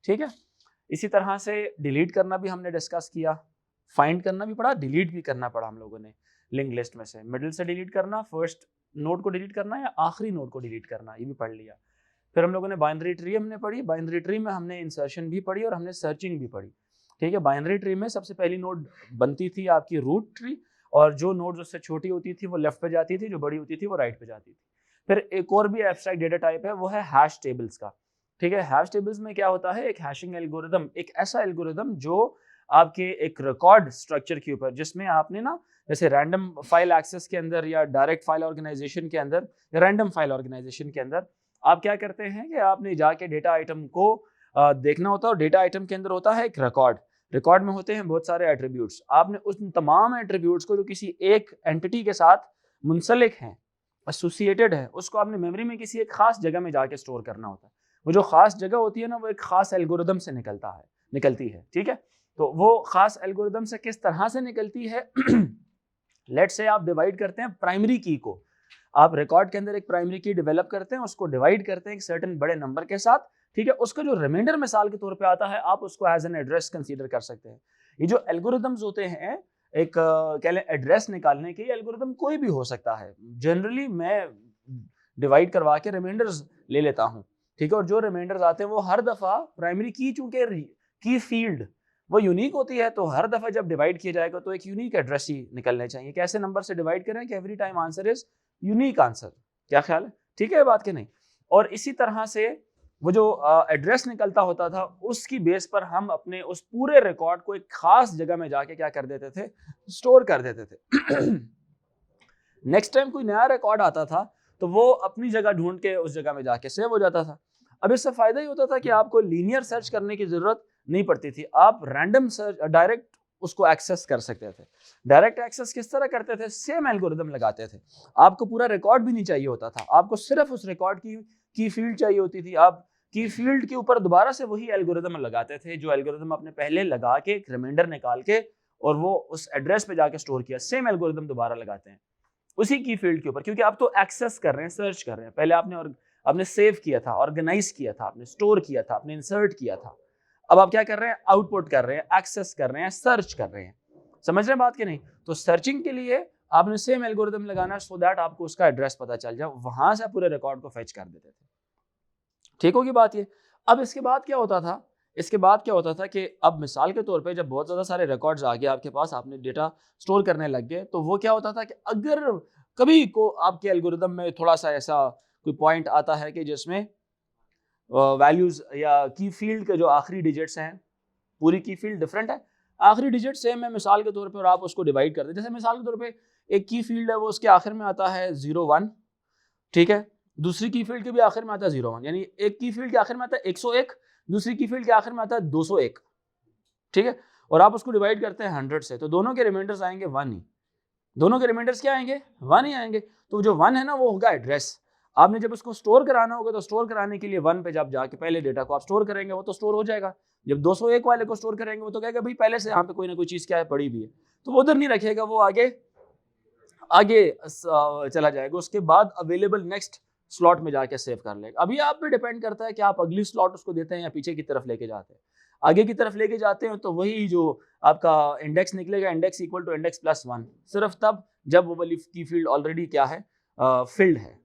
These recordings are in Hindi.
ठीक है। इसी तरह से डिलीट करना भी हमने डिस्कस किया, फाइंड करना भी पड़ा, डिलीट भी करना पड़ा हम लोगों ने लिंक लिस्ट में से। मिडिल से डिलीट करना, फर्स्ट नोड को डिलीट करना या आखिरी नोड को डिलीट करना, ये भी पढ़ लिया। फिर हम लोगों ने बाइनरी ट्री हमने पढ़ी, बाइनरी ट्री में हमने इंसर्शन भी पढ़ी और हमने सर्चिंग भी पढ़ी। ठीक है, बाइनरी ट्री में सबसे पहली नोड बनती थी आपकी रूट ट्री, और जो नोड उससे छोटी होती थी वो लेफ्ट पे जाती थी, जो बड़ी होती थी वो राइट पे जाती थी। फिर एक और भी एब्स्ट्रैक्ट डेटा टाइप है, वो है हैश टेबल्स का। ठीक है, हैश टेबल्स में क्या होता है, एक हैशिंग एल्गोरिदम, एक ऐसा एल्गोरिदम जो आपके एक रिकॉर्ड स्ट्रक्चर के ऊपर, जिसमें आपने ना जैसे रैंडम फाइल एक्सेस के अंदर या डायरेक्ट फाइल ऑर्गेनाइजेशन के अंदर या रैंडम फाइल ऑर्गेनाइजेशन के अंदर आप क्या करते हैं कि आपने जाके डेटा आइटम को देखना होता है, और डेटा आइटम के अंदर होता है एक रिकॉर्ड, रिकॉर्ड में होते हैं बहुत सारे एट्रीब्यूट्स। आपने उन तमाम एट्रीब्यूट्स को जो किसी एक एंटिटी के साथ मुंसलिक हैं, एसोसिएटेड है, उसको आपने मेमोरी में किसी एक खास जगह में जाके स्टोर करना होता है। वो जो खास जगह होती है ना, वो एक खास एल्गोरिदम से निकलती है। ठीक है, तो वो खास एल्गोरिदम से किस तरह से निकलती है लेट्स से आप डिवाइड करते हैं प्राइमरी की को, आप रिकॉर्ड के अंदर एक प्राइमरी की डेवलप करते हैं, उसको डिवाइड करते हैं एक सर्टेन बड़े नंबर के साथ। ठीक है, उसका जो रिमाइंडर मिसाल के तौर पे आता है, आप उसको एज एन एड्रेस कंसीडर कर सकते हैं। ये जो एल्गोरिदम्स होते हैं, एक कह लें एड्रेस निकालने के, एल्गोरिदम कोई भी हो सकता है। जनरली मैं डिवाइड करवा के रिमाइंडर्स ले लेता हूँ। ठीक है, और जो रिमाइंडर्स आते हैं वो हर दफा प्राइमरी की, चूंकि की फील्ड वो यूनिक होती है, तो हर दफा जब डिवाइड किया जाएगा तो एक यूनिक एड्रेस ही निकलने चाहिए। कैसे नंबर से डिवाइड करें कि every time answer is unique answer. क्या ख्याल है, ठीक है ये बात कि नहीं? और इसी तरह से वो जो एड्रेस निकलता होता था, उसकी बेस पर हम अपने उस पूरे रिकॉर्ड को एक खास जगह में जाके क्या कर देते थे, स्टोर कर देते थे। नेक्स्ट टाइम कोई नया रिकॉर्ड आता था तो वो अपनी जगह ढूंढ के उस जगह में जाके सेव हो जाता था। अब इससे फायदा ही होता था कि आपको लीनियर सर्च करने की जरूरत नहीं पड़ती थी, आप रैंडम सर्च डायरेक्ट उसको एक्सेस कर सकते थे। डायरेक्ट एक्सेस किस तरह करते थे, सेम एल्गोरिदम लगाते थे। आपको पूरा रिकॉर्ड भी नहीं चाहिए होता था, आपको सिर्फ उस रिकॉर्ड की फील्ड चाहिए होती थी। आप की फील्ड के ऊपर दोबारा से वही एल्गोरिदम लगाते थे, जो एल्गोरिदम आपने पहले लगा के एक रिमाइंडर निकाल के और वो उस एड्रेस पे जाके स्टोर किया, सेम एल्गोरिदम दोबारा लगाते हैं उसी की फील्ड के ऊपर, क्योंकि आप तो एक्सेस कर रहे हैं, सर्च कर रहे हैं। पहले आपने सेव किया था, ऑर्गेनाइज किया था, आपने स्टोर किया था, आपने इंसर्ट किया था। अब आप क्या कर रहे हैं, आउटपुट कर रहे हैं, एक्सेस कर रहे हैं, सर्च कर रहे हैं। समझ रहे हैं बात कि नहीं? तो सर्चिंग के लिए आपने सेम एल्गोरिदम लगाना, सो दैट आपको उसका एड्रेस पता चल जाए, वहां से पूरे रिकॉर्ड को फेच कर देते थे। ठीक होगी बात ये। अब इसके बाद क्या होता था, कि अब मिसाल के तौर पे जब बहुत ज़्यादा सारे रिकॉर्ड्स आ गए आपके पास, आपने डेटा स्टोर करने लग गए, तो वो क्या होता था कि अगर कभी को आपके एल्गोरिदम में थोड़ा सा ऐसा कोई पॉइंट आता है कि जिसमें वैल्यूज या की फील्ड के जो आखिरी डिजिट्स हैं, पूरी की फील्ड डिफरेंट है, आखिरी डिजिट सेम है मिसाल के तौर पे, और आप उसको डिवाइड कर दे। जैसे मिसाल के तौर पे एक की फील्ड है, वो उसके आखिर में आता है 01, ठीक है, दूसरी की फील्ड के भी आखिर में आता है 01, यानी एक की फील्ड के आखिर में आता है 101, दूसरी की फील्ड के आखिर में आता है 201। ठीक है, और आप उसको डिवाइड करते हैं 100 से, तो दोनों के रिमाइंडर्स आएंगे 1 ही। दोनों के रिमाइंडर्स क्या आएंगे, 1 ही आएंगे। तो जो 1 है ना, वो होगा एड्रेस। आपने जब उसको स्टोर कराना होगा, तो स्टोर कराने के लिए 1 पे जब जाके पहले डेटा को आप स्टोर करेंगे, वो तो स्टोर हो जाएगा। जब 201 वाले को स्टोर करेंगे, वो तो कहेगा भाई पहले से यहाँ पे कोई ना कोई चीज़ क्या है, पड़ी भी है, तो वो उधर नहीं रखेगा, वो आगे चला जाएगा। उसके बाद अवेलेबल नेक्स्ट स्लॉट में जाके सेव कर लेगा। अभी आप पे डिपेंड करता है कि आप अगली स्लॉट उसको देते हैं या पीछे की तरफ लेके जाते हैं। आगे की तरफ लेके जाते हैं तो वही जो आपका इंडेक्स निकलेगा, index equal to index plus 1, सिर्फ तब जब वो वाली की फील्ड ऑलरेडी क्या है, फिल्ड है।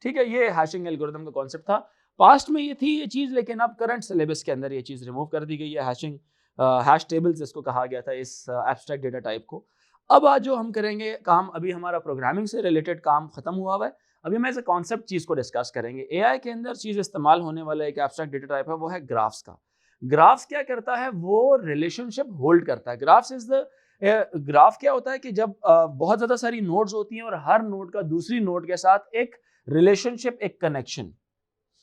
ठीक है, ये हैशिंग एल्गोरिथम का कॉन्सेप्ट था। पास्ट में ये थी ये चीज़, लेकिन अब करंट सिलेबस के अंदर ये चीज़ रिमूव कर दी गई है। हैशिंग हैश टेबल्स इसको कहा गया था, इस एब्स्ट्रैक्ट डेटा टाइप को। अब आज जो हम करेंगे काम, अभी हमारा प्रोग्रामिंग से रिलेटेड काम खत्म हुआ हुआ है, अभी हम ऐसे कॉन्सेप्ट चीज़ को डिस्कस करेंगे। एआई के अंदर चीज़ इस्तेमाल होने वाला एक एब्स्ट्रैक्ट डेटा टाइप है, वो है ग्राफ्स का। ग्राफ्स क्या करता है, वो रिलेशनशिप होल्ड करता है। ग्राफ क्या होता है कि जब बहुत ज्यादा सारी नोड्स होती हैं और हर नोड का दूसरी नोड के साथ एक रिलेशनशिप, एक कनेक्शन,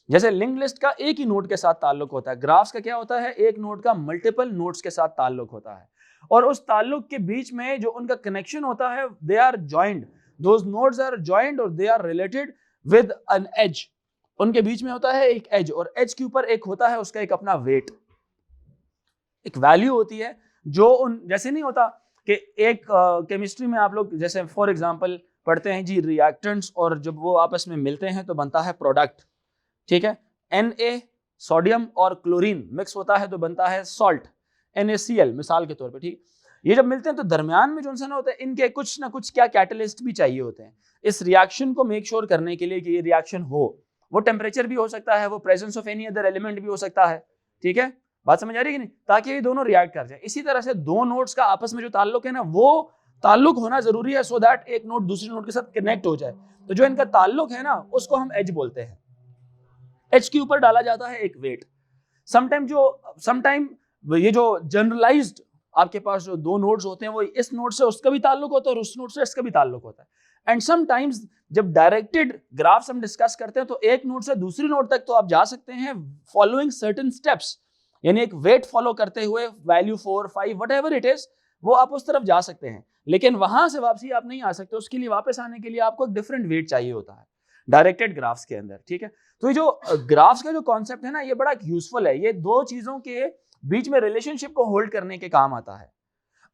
जैसे लिंक लिस्ट का एक ही नोड के साथ ताल्लुक होता है, ग्राफ्स का क्या होता है, एक नोड का मल्टीपल नोड्स के साथ ताल्लुक होता है, और उस ताल्लुक के बीच में जो उनका कनेक्शन होता है, they are joined, those nodes are joined और they are related with an edge. उनके बीच में होता है एक एज, और एज के ऊपर एक होता है उसका एक अपना वेट, एक वैल्यू होती है, जो उन जैसे नहीं होता कि एक केमिस्ट्री में आप लोग जैसे फॉर एग्जांपल पढ़ते हैं जी रिएक्टेंट्स, और जब वो आपस में मिलते हैं तो बनता है प्रोडक्ट। ठीक है, Na सोडियम और क्लोरीन मिक्स होता है तो बनता है सॉल्ट, NaCl मिसाल के तौर पे, ठीक। ये जब मिलते हैं तो दरमियान में जो ना होता है इनके कुछ ना कुछ क्या कैटलिस्ट भी चाहिए होते हैं इस रिएक्शन को मेक श्योर करने के लिए कि ये रिएक्शन हो। वो टेम्परेचर भी हो सकता है, वो presence of any other element भी हो सकता है, ठीक है, बात समझ आ रही है कि नहीं, ताकि ये दोनों रिएक्ट कर जाए। इसी तरह से दो नोड्स का आपस में जो ताल्लुक है ना वो ताल्लुक होना जरूरी है, सो दैट एक नोड दूसरे नोड के साथ कनेक्ट हो जाए। तो जो इनका ताल्लुक है ना उसको हम एज बोलते हैं। एज के ऊपर डाला जाता है एक वेट। समटाइम ये जो जनरलाइज्ड आपके पास जो दो नोड्स होते हैं वो इस नोड से उसका भी ताल्लुक होता है और उस नोड से इसका भी ताल्लुक होता है। एंड समटाइम्स जब डायरेक्टेड ग्राफ्स हम डिस्कस करते हैं तो एक नोड से दूसरी नोड तक तो आप जा सकते हैं फॉलोइंग सर्टेन स्टेप्स, यानी एक वेट फॉलो करते हुए वैल्यू 4, 5 व्हाटएवर इट इज, वो आप उस तरफ जा सकते हैं। लेकिन वहां से वापसी आप नहीं आ सकते, उसके लिए वापस आने के लिए आपको एक डिफरेंट वेट चाहिए होता है डायरेक्टेड ग्राफ्स के अंदर, ठीक है। तो ये जो ग्राफ्स का जो कॉन्सेप्ट है ना ये बड़ा यूजफुल है, ये दो चीजों के बीच में रिलेशनशिप को होल्ड करने के काम आता है।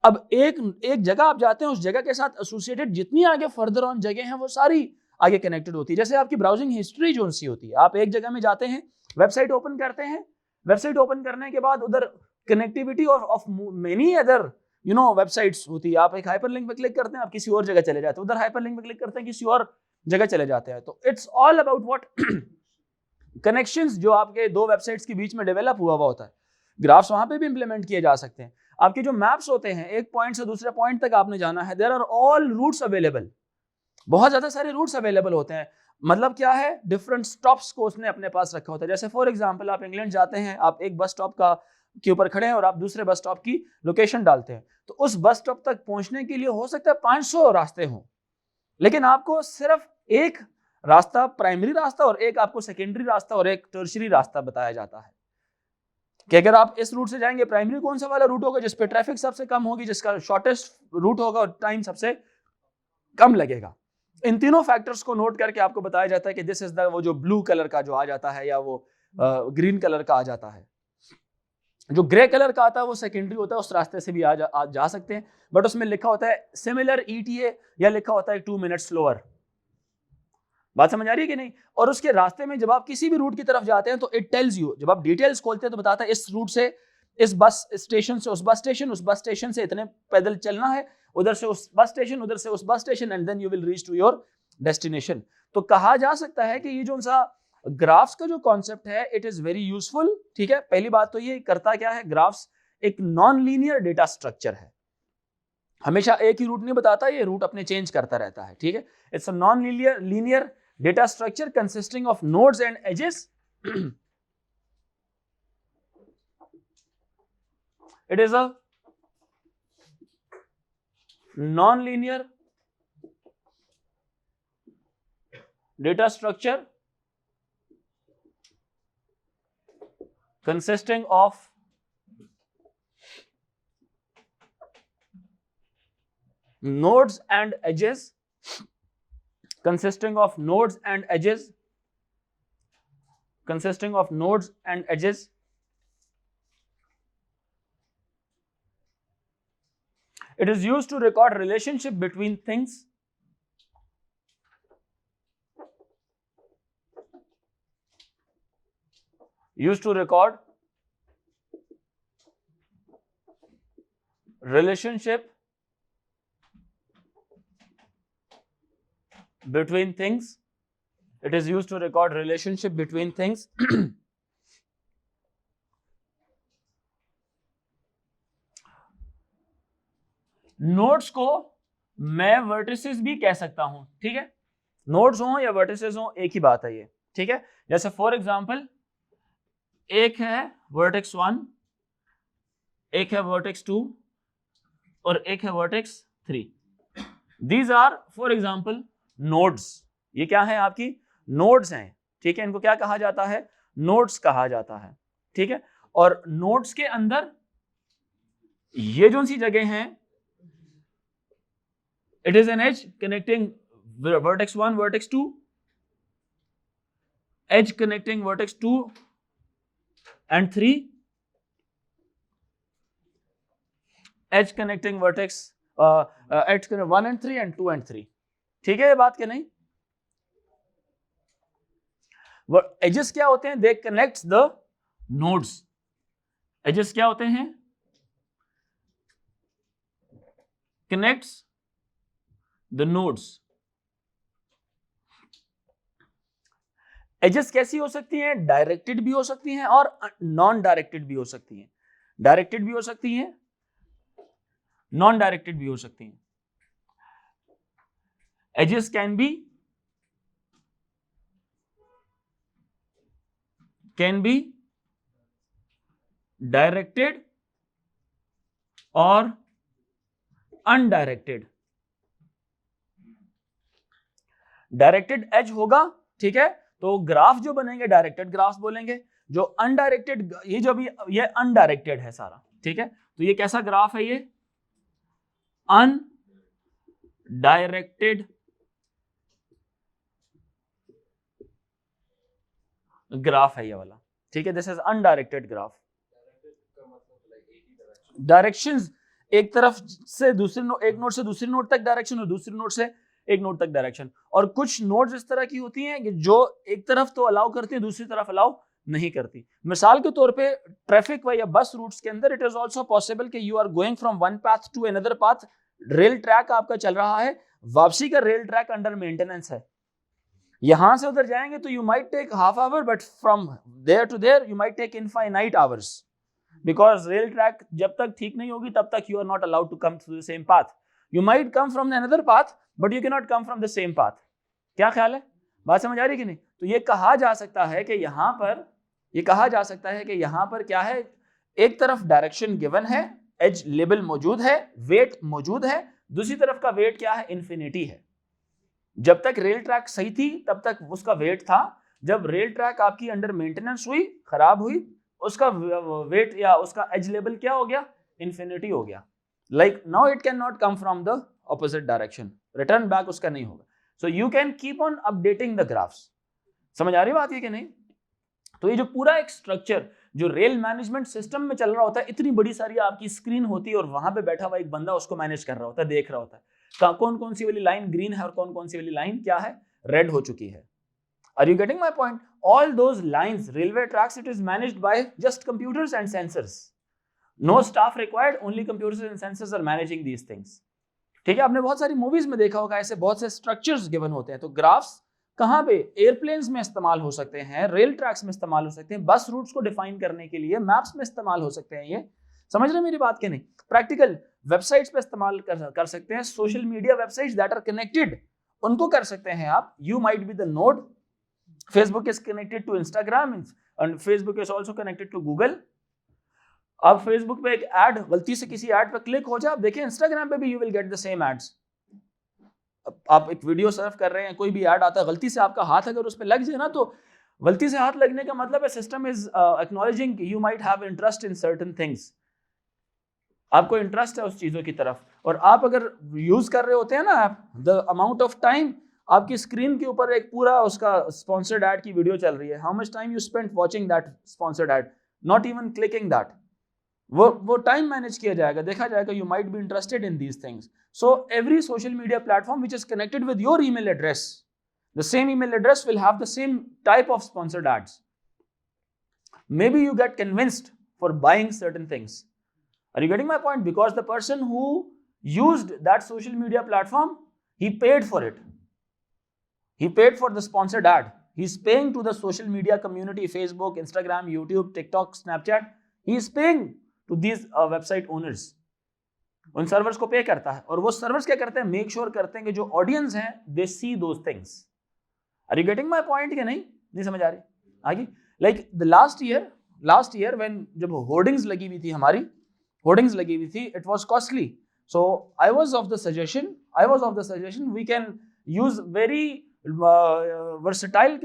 अब एक जगह आप जाते हैं, उस जगह के साथ एसोसिएटेड जितनी आगे फर्दर ऑन जगह हैं वो सारी आगे कनेक्टेड होती है। जैसे आपकी ब्राउजिंग हिस्ट्री जो सी होती है, आप एक जगह में जाते हैं, वेबसाइट ओपन करते हैं, वेबसाइट ओपन करने के बाद उधर connectivity of many other websites होती है। आप एक हाइपरलिंक पे क्लिक करते हैं, आप किसी और जगह चले जाते हैं, उधर हाइपरलिंक पे क्लिक करते हैं, किसी और जगह चले जाते हैं। तो it's all about what connections जो आपके दो वेबसाइट्स के बीच में डेवलप हुआ होता है। ग्राफ्स वहां पे भी इंप्लीमेंट किए जा सकते हैं। आपके जो मैप्स होते हैं, एक पॉइंट से दूसरे पॉइंट तक आपने जाना है, there are all routes available, बहुत ज्यादा सारे रूट्स अवेलेबल होते हैं। मतलब क्या है, डिफरेंट स्टॉप्स को उसने अपने पास रखा होता है। जैसे फॉर एग्जांपल आप इंग्लैंड जाते हैं, आप एक बस स्टॉप के ऊपर खड़े हैं और आप दूसरे बस स्टॉप की लोकेशन डालते हैं, तो उस बस स्टॉप तक पहुंचने के लिए हो सकता है 500 रास्ते हों, लेकिन आपको सिर्फ एक रास्ता, प्राइमरी रास्ता, और एक आपको सेकेंडरी रास्ता और एक टर्शियरी रास्ता बताया जाता है कि अगर आप इस रूट से जाएंगे, प्राइमरी कौन सा वाला रूट होगा जिस पे ट्रैफिक सबसे कम होगी, जिसका शॉर्टेस्ट रूट होगा और टाइम सबसे कम लगेगा। इन तीनों फैक्टर्स को नोट करके आपको बताया जाता है कि दिस इज द, वो जो ब्लू कलर का जो आ जाता है या वो ग्रीन कलर का आ जाता है, जो ग्रे कलर का आता है वो सेकेंडरी होता है, उस रास्ते से भी आ जा सकते हैं, बट उसमें लिखा होता है सिमिलर ETA या लिखा होता है 2 मिनट स्लोअर। बात समझ आ रही है कि नहीं। और उसके रास्ते में जब आप किसी भी रूट की तरफ जाते हैं तो इट टेल्स यू, जब आप डिटेल्स खोलते हैं तो बताता है इस रूट से इस बस स्टेशन से उस बस स्टेशन, उस बस स्टेशन से इतने पैदल चलना है, उधर से उस बस स्टेशन, उधर से उस bus station, and then you will reach to your destination. तो कहा जा सकता है कि ये जो सा ग्राफ्स का जो कॉन्सेप्ट है इट इज वेरी यूजफुल, ठीक है। पहली बात तो ये करता क्या है, ग्राफ्स एक नॉन लीनियर डेटा स्ट्रक्चर है, हमेशा एक ही रूट नहीं बताता, ये रूट अपने चेंज करता रहता है, ठीक है। It's a non linear data structure consisting of nodes and edges. It is a non-linear data structure consisting of nodes and edges, consisting of nodes and edges, consisting of nodes and edges. It is used to record relationship between things. Used to record relationship between things. It is used to record relationship between things. Nodes को मैं वर्टिसेस भी कह सकता हूं, ठीक है। नोड्स हो या वर्टिसेस हो एक ही बात है ये, ठीक है। जैसे फॉर एग्जांपल एक है वर्टेक्स 1, एक है वर्टेक्स 2 और एक है vertex 3। These are for example nodes. ये क्या है, आपकी नोड्स हैं, ठीक है। इनको क्या कहा जाता है, नोड्स कहा जाता है, ठीक है। और नोड्स के अंदर ये जो सी जगह हैं, it is an edge connecting vertex 1 vertex 2, edge connecting vertex 2 and 3, edge connecting vertex edge 1 and 3 and 2 and 3, ठीक है ये बात कि नहीं। एजेस क्या होते हैं, they connect the nodes, edges क्या होते हैं? Connects the nodes. एजेस कैसी हो सकती हैं? डायरेक्टेड भी हो सकती हैं और नॉन डायरेक्टेड भी हो सकती हैं। डायरेक्टेड भी हो सकती हैं, नॉन डायरेक्टेड भी हो सकती हैं। एजेस कैन बी डायरेक्टेड और अनडायरेक्टेड। डायरेक्टेड एज होगा, ठीक है, तो ग्राफ जो बनेंगे डायरेक्टेड ग्राफ्स बोलेंगे। जो अनडायरेक्टेड, ये जो भी ये अनडायरेक्टेड है सारा, ठीक है, तो ये कैसा ग्राफ है? ये अनडायरेक्टेड ग्राफ है ये वाला, ठीक है, this is undirected graph. Directions एक तरफ से दूसरे एक नोड से दूसरी नोड तक डायरेक्शन और दूसरी नोड से एक नोड तक डायरेक्शन। और कुछ नोड्स इस तरह की होती हैं कि जो एक तरफ तो अलाउ करती है, दूसरी तरफ अलाउ नहीं करती। मिसाल के तौर पे ट्रैफिक व या बस रूट्स के अंदर इट इज आल्सो पॉसिबल कि you are going from one path to another path, rail track आपका चल रहा है, वापसी का रेल ट्रैक अंडर मेंटेनेंस है, यहां से उधर जाएंगे तो you might take half hour, but from there to there you might take infinite hours, because rail track जब तक ठीक नहीं होगी तब तक you are not allowed to come through the same path. You might come from another path but you can not come from the same path. क्या ख्याल है? बात समझ आ रही कि नहीं? तो ये कहा जा सकता है कि यहां पर, ये कहा जा सकता है कि यहां पर क्या है, एक तरफ डायरेक्शन गिवन है, एज लेबल मौजूद है, वेट मौजूद है, दूसरी तरफ का वेट क्या है? इन्फिनिटी है। जब तक रेल ट्रैक सही थी तब तक उसका वेट था, जब रेल ट्रैक आपकी अंडर मेंटेनेंस हुई, खराब हुई, उसका वेट या उसका एज लेवल क्या हो गया? इन्फिनिटी हो गया। Like now it can not come from the opposite direction, return back उसका नहीं होगा। So you can keep on updating the graphs. समझ आ रही बात है कि नहीं? तो ये जो पूरा एक स्ट्रक्चर जो रेल मैनेजमेंट सिस्टम में चल रहा होता है, इतनी बड़ी सारी आपकी स्क्रीन होती है और वहां पे बैठा हुआ एक बंदा उसको मैनेज कर रहा होता है, देख रहा होता है कौन कौन सी वाली लाइन ग्रीन है और कौन कौन सी वाली लाइन क्या है? रेड हो चुकी है। Are you getting my point? All those lines, railway tracks, it is managed by just computers and sensors. No staff required, only computers and sensors are managing these things. ठीक है, आपने बहुत सारी मूवीज में देखा होगा ऐसे बहुत से स्ट्रक्चर्स गिवन होते हैं। तो ग्राफ्स कहाँ पे? एयरप्लेन्स में इस्तेमाल हो सकते हैं, रेल ट्रैक्स में इस्तेमाल हो सकते हैं, बस रूट्स को डिफाइन करने के लिए मैप्स में इस्तेमाल हो सकते हैं। ये समझ रहे मेरी बात के नहीं? प्रैक्टिकल वेबसाइट्स पे इस्तेमाल कर सकते हैं, social media websites that are connected उनको कर सकते हैं आप। You might be the node, Facebook is connected to Instagram and Facebook is also connected to Google. अब Facebook पे एक ऐड गलती से किसी ऐड पे क्लिक हो जाए, आप देखें Instagram पे भी you will get the same ads. आप एक वीडियो सर्फ कर रहे हैं, कोई भी ऐड आता है, गलती से आपका हाथ अगर उस पर लग जाए ना, तो गलती से हाथ लगने का मतलब है system is acknowledging you might have interest in certain things. आपको इंटरेस्ट है उस चीजों की तरफ, और आप अगर यूज कर रहे होते हैं ना app, the amount of time आपकी स्क्रीन के ऊपर एक पूरा उसका स्पॉन्सर्ड एड की वीडियो चल रही है, how much time you spend watching that sponsored ad, not even clicking that, वो टाइम मैनेज किया जाएगा, देखा जाएगा you might be interested in these things. So every social media platform which is connected with your email address, the same email address will have the same type of sponsored ads. Maybe you get convinced for buying certain things. Are you getting my point? Because the person who used that social media platform, he paid for it. He paid for the sponsored ad. He's paying to the social media community, Facebook, Instagram, YouTube, TikTok, Snapchat. He is paying to these website owners. उन सर्वर्स को पे करता है, और वो सर्वर्स क्या करते हैं? मेक श्योर करते हैं कि जो ऑडियंस हैं they see those things. Are you getting my point? कि नहीं समझ आ रही? आगे like the last year when जब होर्डिंग्स लगी हुई थी, हमारी होर्डिंग्स लगी हुई थी, it was costly. So I was of the suggestion we can use very versatile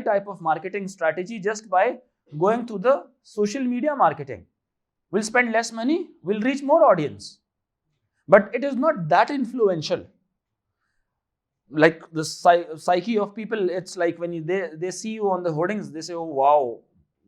type of marketing strategy just by going to the social media marketing. We'll spend less money, we'll reach more audience, but it is not that influential. Like the psyche of people, it's like when they see you on the hoardings, they say, oh wow,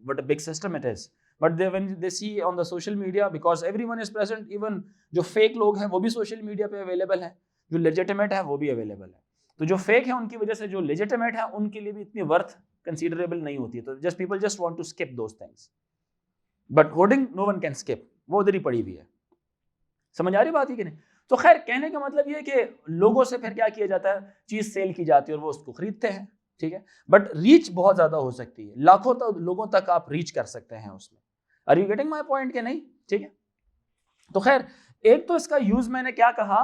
what a big system it is. But when they see on the social media, because everyone is present, even जो fake लोग हैं वो भी social media पे available है, जो legitimate है वो भी available है। तो जो फेक है उनकी वजह से जो लेजिटिमेट है उनके लिए भी इतनी वर्थ कंसीडरेबल नहीं होती है, तो just people just want to skip those things, but hoarding no one can skip, वो उधर ही पड़ी हुई है। समझ आ रही बात है कि नहीं? तो खैर कहने का मतलब ये है कि लोगों से फिर क्या किया जाता है, चीज सेल की जाती है और वो उसको खरीदते हैं, ठीक है, बट रीच बहुत ज्यादा हो सकती है, लाखों लोगों तक आप रीच कर सकते हैं उसमें। Are you getting my point के नहीं? ठीक है, तो खैर एक तो इसका यूज मैंने क्या कहा,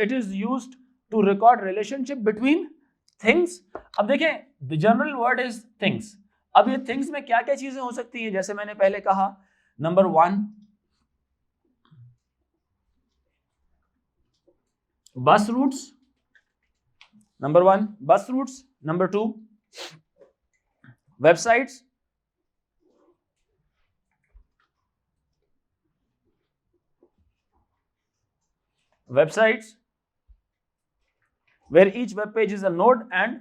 it is used to record relationship between things. अब देखें the general word is things. अब ये थिंग्स में क्या क्या चीजें हो सकती हैं, जैसे मैंने पहले कहा, number 1 bus routes, number 1 bus routes, number 2 websites, websites where each web page is a node and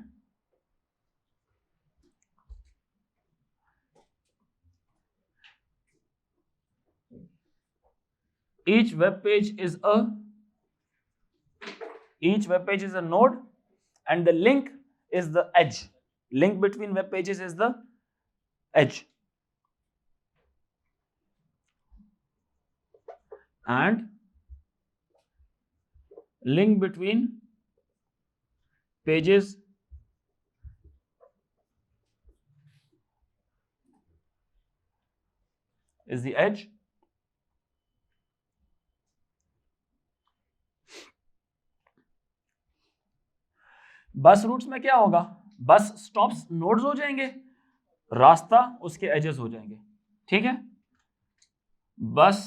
each web page is a node and the link is the edge. Link between web pages is the edge, and link between pages is the edge. बस रूट्स में क्या होगा, बस स्टॉप्स नोड्स हो जाएंगे, रास्ता उसके एजेस हो जाएंगे, ठीक है। बस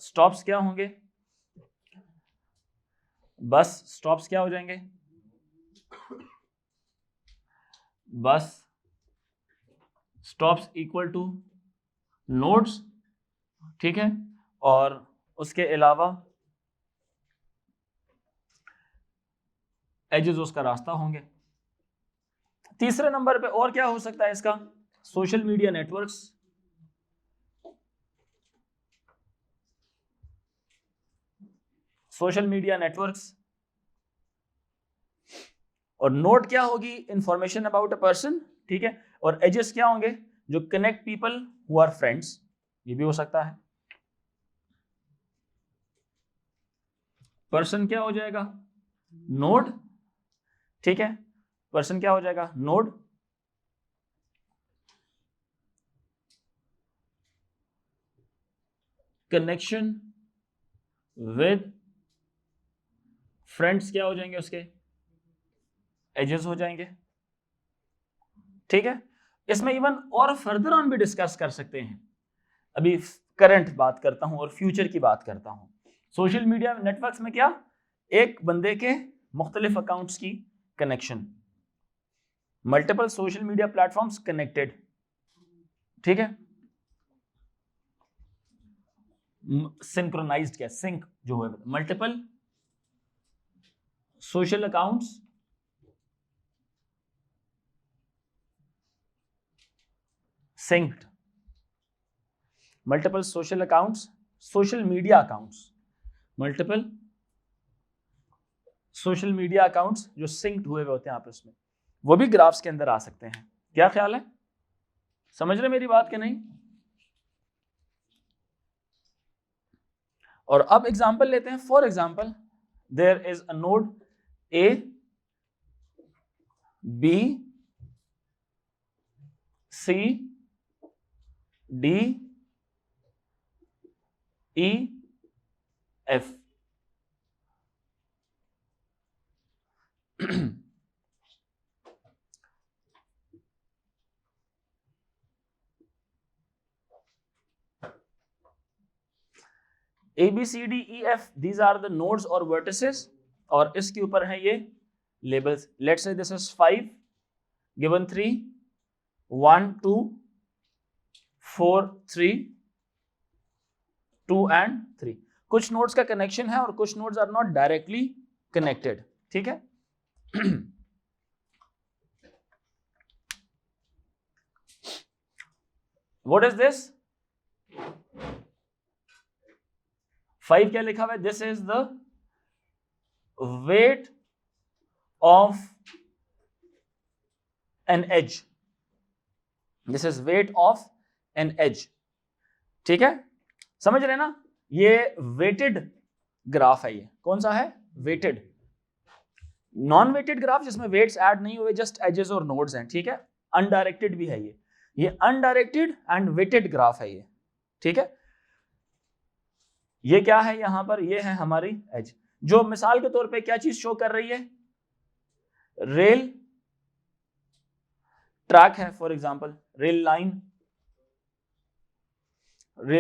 स्टॉप्स क्या होंगे, बस स्टॉप्स क्या हो जाएंगे, bus stops equal two nodes, ठीक है, और उसके अलावा एजेस उसका रास्ता होंगे। तीसरे नंबर पे और क्या हो सकता है इसका, social media networks, social media networks, और नोड क्या होगी, इंफॉर्मेशन अबाउट अ पर्सन, ठीक है, और एजेस क्या होंगे, जो connect people who are friends, ये भी हो सकता है। पर्सन क्या हो जाएगा, नोड, ठीक है, पर्सन क्या हो जाएगा, नोड, कनेक्शन विद फ्रेंड्स क्या हो जाएंगे, उसके एजेस हो जाएंगे, ठीक है। इसमें इवन और फर्दर ऑन भी डिस्कस कर सकते हैं, अभी करंट बात करता हूं और फ्यूचर की बात करता हूं। सोशल मीडिया नेटवर्क्स में क्या, एक बंदे के मुख्तलिफ अकाउंट्स की connection, multiple social media platforms connected, ठीक है, सिंक्रोनाइज्ड, क्या सिंक जो है, multiple social accounts synced, multiple social accounts, social media accounts, multiple social media accounts जो synced हुए होते हैं आपस में, वो भी ग्राफ्स के अंदर आ सकते हैं। क्या ख्याल है, समझ रहे मेरी बात कि नहीं? और अब एग्जांपल लेते हैं। For example there is a node A B C D E F A B C D E F, these are the nodes or vertices, और इसके ऊपर है ये labels. Let's say this is 5 given 3 1 2 4 3 2 and 3। कुछ नोड्स का कनेक्शन है और कुछ nodes are not directly connected, ठीक है। व्हाट इज दिस, 5 क्या लिखा हुआ है, this is the weight of an edge, this is weight of an edge, ठीक है, समझ रहे ना, ये वेटेड ग्राफ है, ये कौन सा है, वेटेड। नॉन वेटेड ग्राफ जिसमें वेट्स ऐड नहीं हुए, जस्ट एजेस और नोड्स हैं, ठीक है, अनडायरेक्टेड भी है ये अनडायरेक्टेड एंड वेटेड ग्राफ है ये, ठीक है। ये क्या है यहां पर, ये है हमारी एज, जो मिसाल के तौर पे क्या चीज शो कर रही है, रेल ट्रैक है, फॉर एग्जांपल रेल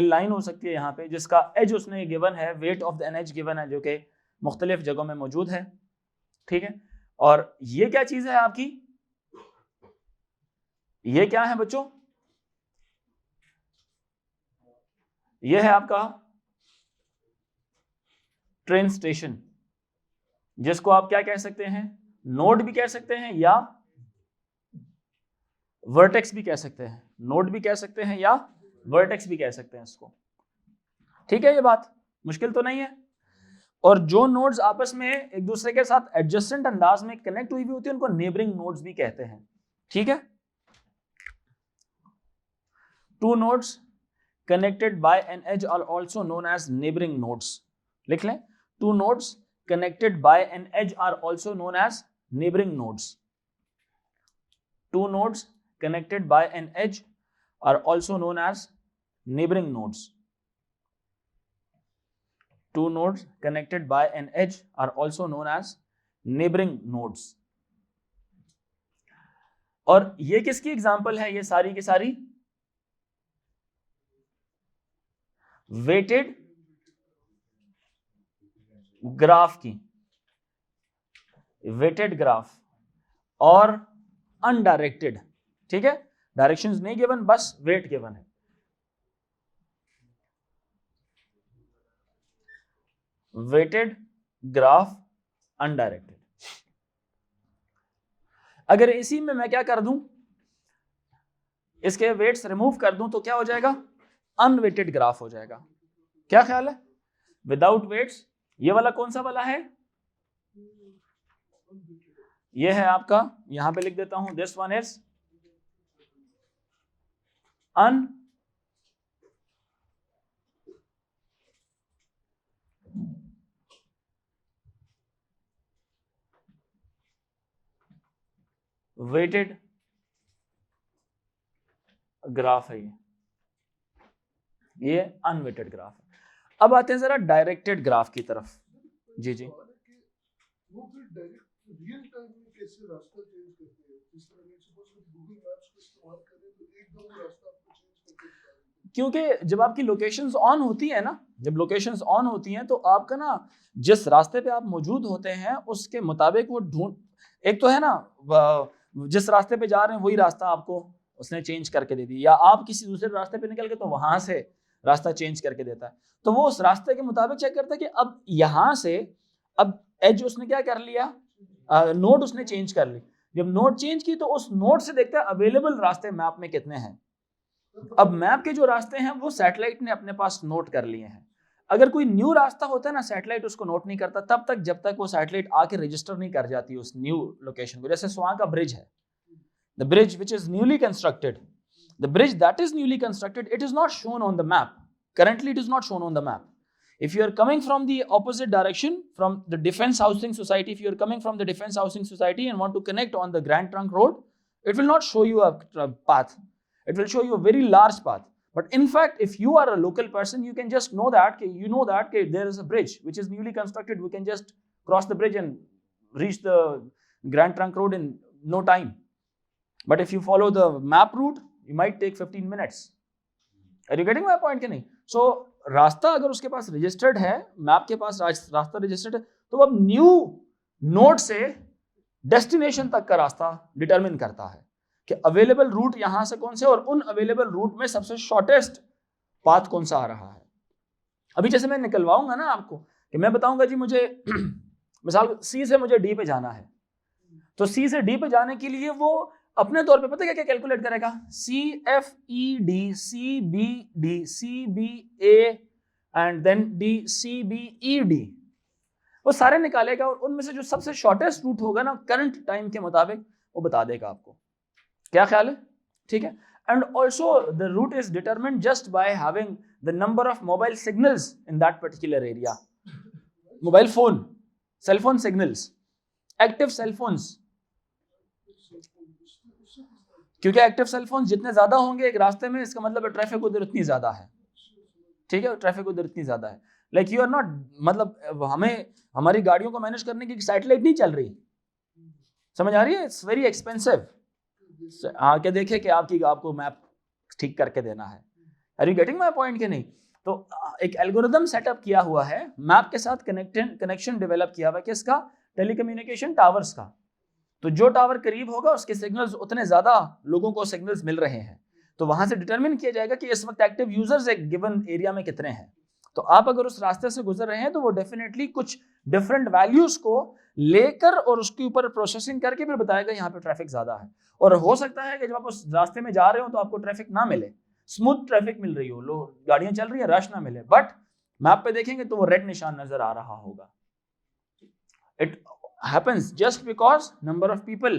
लाइन हो सकती है यहां पे, जिसका एज उसने गिवन है, weight of the an edge given है, जो कि मुख्तलिफ जगहों में मौजूद है, ठीक है। और ये क्या चीज है आपकी, ये क्या है बच्चों, ये है आपका ट्रेन स्टेशन, जिसको आप क्या कह सकते हैं, नोड भी कह सकते हैं या वर्टेक्स भी कह सकते हैं, नोड भी कह सकते हैं या वर्टेक्स भी कह सकते हैं इसको, ठीक है, ये बात मुश्किल तो नहीं है। और जो नोड्स आपस में एक दूसरे के साथ एडजेसेंट अंदाज में कनेक्ट हुई भी होती है, उनको नेबरिंग नोड्स भी कहते हैं, ठीक है। Two nodes connected by an edge are also known as neighboring nodes, लिख लें, two nodes connected by an edge are also known as neighboring nodes, two nodes connected by an edge are also known as neighboring nodes, two nodes connected by an edge are also known as neighboring nodes। और ये किसकी एग्जांपल है, ये सारी की सारी वेटेड ग्राफ की, वेटेड ग्राफ और अनडायरेक्टेड, ठीक है, डायरेक्शंस नहीं गिवन, बस वेट गिवन है। Weighted graph undirected. अगर इसी में मैं क्या कर दूं, इसके वेट्स रिमूव कर दूं, तो क्या हो जाएगा, अनवेटेड ग्राफ हो जाएगा। क्या ख्याल है, विदाउट वेट्स, ये वाला कौन सा वाला है, ये है आपका, यहां पे लिख देता हूं, this one is unweighted graph है, ये अनवेटेड ग्राफ है। अब आते हैं जरा डायरेक्टेड ग्राफ की तरफ। जी जी, वो फिर डायरेक्ट रियल टाइम में कैसे रास्ता चेंज करते हैं, जिस तरह से सपोज गूगल मैप्स को इस्तेमाल करें तो एकदम रास्ता आपको चेंज करके बता देगा, क्योंकि जब आपकी लोकेशंस ऑन होती है ना, जब लोकेशंस ऑन होती हैं तो आपका ना जिस रास्ते पे आप मौजूद होते हैं उसके मुताबिक वो ढूंढ, एक तो है ना जिस रास्ते पे जा रहे हैं वही रास्ता आपको उसने चेंज करके दे दी, या आप किसी दूसरे रास्ते पे निकल के तो वहां से रास्ता चेंज करके देता है, तो वो उस रास्ते के मुताबिक चेक करता है कि अब यहाँ से, अब एज उसने क्या कर लिया, नोड उसने चेंज कर ली, जब नोड चेंज की तो उस नोड से देखता है अवेलेबल रास्ते मैप में कितने हैं। अब मैप के जो रास्ते हैं वो सैटेलाइट ने अपने पास नोट कर लिए हैं। अगर कोई न्यू रास्ता होता है ना, सैटेलाइट उसको नोट नहीं करता तब तक जब तक वो सैटेलाइट आके रजिस्टर नहीं कर जाती उस न्यू लोकेशन को। जैसे स्वां का ब्रिज है, the bridge which is newly constructed, the bridge that is newly constructed, it is not shown on the map. Currently it is not shown on the map. If you are coming from the opposite direction from the Defense Housing Society, if you are coming from the Defense Housing Society and want to connect on the Grand Trunk Road, it will not show you a path, it will show you a very large path. But in fact, if you are a local person, you can just know that there is a bridge which is newly constructed, we can just cross the bridge and reach the Grand Trunk Road in no time. But if you follow the map route, you might take 15 minutes. Are you getting my point कि नहीं? So रास्ता अगर उसके पास रजिस्टर्ड है, मैप के पास रास्ता रजिस्टर्ड है, तो अब न्यू नोड से डेस्टिनेशन तक का रास्ता डिटरमिन करता है कि अवेलेबल रूट यहां से कौन से, और उन अवेलेबल रूट में सबसे शॉर्टेस्ट पाथ कौन सा आ रहा है। अभी जैसे मैं निकलवाऊंगा ना आपको कि मैं बताऊंगा जी मुझे मिसाल सी से मुझे डी पे जाना है, तो सी से डी पे जाने के लिए वो अपने तौर पे पता है क्या कैलकुलेट करेगा, C F E D C B D C B A and then D C B E D, वो सारे निकालेगा और उनमें से जो सबसे शॉर्टेस्ट रूट होगा ना करंट टाइम के मुताबिक वो बता देगा आपको। क्या ख्याल है? ठीक है. And also the route is determined just by having the number of mobile signals in that particular area. Mobile phone, cell phone signals, active cell phones. क्योंकि एक्टिव सेल फोन जितने ज्यादा होंगे एक रास्ते में, इसका मतलब ट्रैफिक उधर उतनी ज्यादा है. ठीक है, ट्रैफिक उधर इतनी ज्यादा है. लाइक यू आर नॉट, मतलब हमें हमारी गाड़ियों को मैनेज करने की सैटेलाइट नहीं चल रही, समझ आ रही है? It's very expensive. आके देखे कि आपको मैप ठीक करके देना है. Are you getting my point कि नहीं? तो एक एल्गोरिदम सेटअप किया हुआ है, मैप के साथ कनेक्शन डेवलप किया हुआ है. किसका? टेलीकम्युनिकेशन टावर्स का. तो जो टावर करीब होगा उसके सिग्नल्स उतने ज्यादा लोगों को सिग्नल्स मिल रहे हैं, तो वहां से डिटरमिन किया जाएगा कि इस वक्त एक्टिव यूजर्स एक गिवन एरिया में कितने हैं. तो आप अगर उस रास्ते से गुजर रहे हैं तो वो डेफिनेटली कुछ डिफरेंट वैल्यूज को लेकर और उसके ऊपर प्रोसेसिंग करके फिर बताएगा यहाँ पे ट्रैफिक ज्यादा है. और हो सकता है कि जब आप उस रास्ते में जा रहे हो तो आपको ट्रैफिक ना मिले, स्मूथ ट्रैफिक मिल रही हो, लोग गाड़ियां चल रही है, रश ना मिले, बट मैप पे देखेंगे तो वो रेड निशान नजर आ रहा होगा. It happens just because number of people,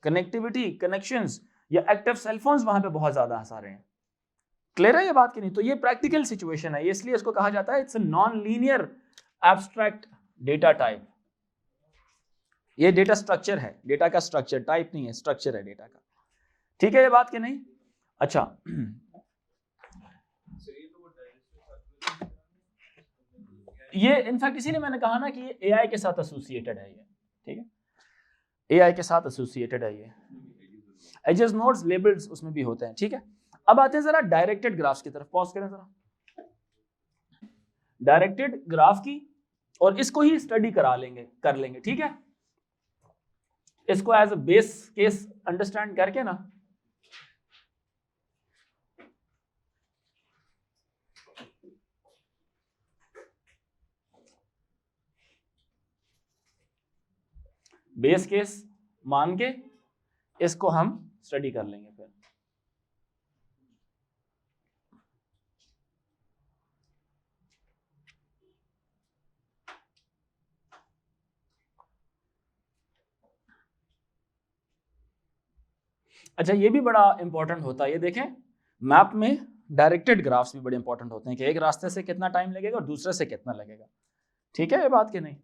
connectivity, connections या active cell phones वहां पे बहुत ज्यादा आ रहे हैं. क्लियर है ये बात की नहीं? तो ये प्रैक्टिकल सिचुएशन है, इसलिए इसको कहा जाता है it's a non linear abstract data type. ये डेटा स्ट्रक्चर है, डेटा का स्ट्रक्चर, टाइप नहीं है, स्ट्रक्चर है डेटा का. ठीक है ये बात की नहीं? अच्छा. ये इनफैक्ट इसीलिए मैंने कहा ना कि ये एआई के साथ एसोसिएटेड है. ये ठीक है, एआई के साथ एसोसिएटेड है. ये एजेस, नोड्स, लेबल्स उसमें भी होते हैं. ठीक है, अब आते हैं जरा डायरेक्टेड ग्राफ्स की तरफ. पॉज करें जरा, डायरेक्टेड ग्राफ की, और इसको ही स्टडी कर लेंगे. ठीक है, इसको as a base case understand करके ना बेस केस मान के इसको हम स्टडी कर लेंगे फिर. अच्छा, ये भी बड़ा इंपॉर्टेंट होता है. ये देखें, मैप में डायरेक्टेड ग्राफ्स भी बड़े इंपॉर्टेंट होते हैं कि एक रास्ते से कितना टाइम लगेगा और दूसरे से कितना लगेगा. ठीक है ये बात कि नहीं?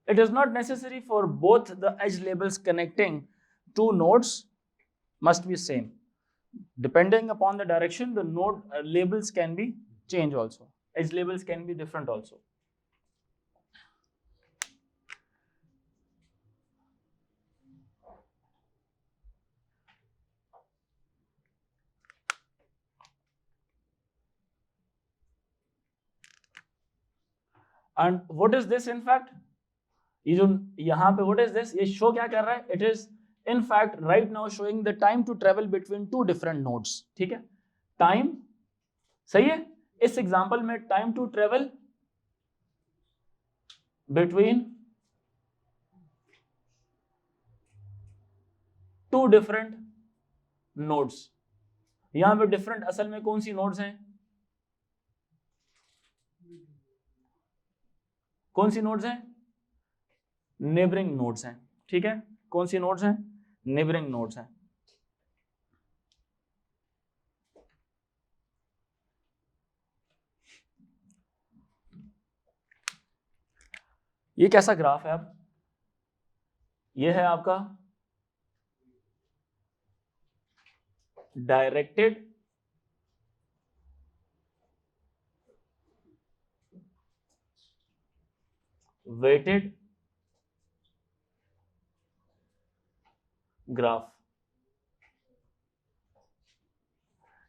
It is not necessary for both the edge labels connecting two nodes must be same. Depending upon the direction, the node labels can be changed also. Edge labels can be different also. And what is this in fact? ये जो यहाँ पे what is this? ये show क्या कर रहा है? It is in fact right now showing the time to travel between two different nodes. ठीक है, time सही है. इस एग्जांपल में time to travel between two different nodes. यहाँ पे different असल में कौन सी nodes हैं? कौन सी nodes हैं? नेबरिंग नोड्स हैं. ठीक है, कौन सी नोड्स हैं? नेबरिंग नोड्स हैं. ये कैसा ग्राफ है? अब ये है आपका directed weighted graph.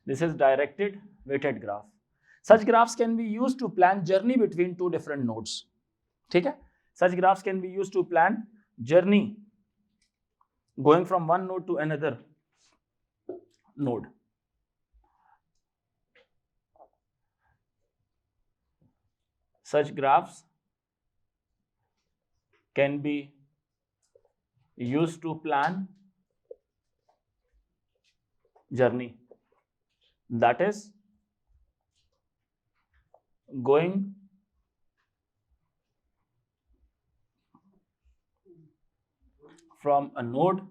This is directed weighted graph. Such graphs can be used to plan journey between two different nodes. ठीक है, such graphs can be used to plan journey going from one node to another node. Such graphs can be used to plan journey, that is going from a node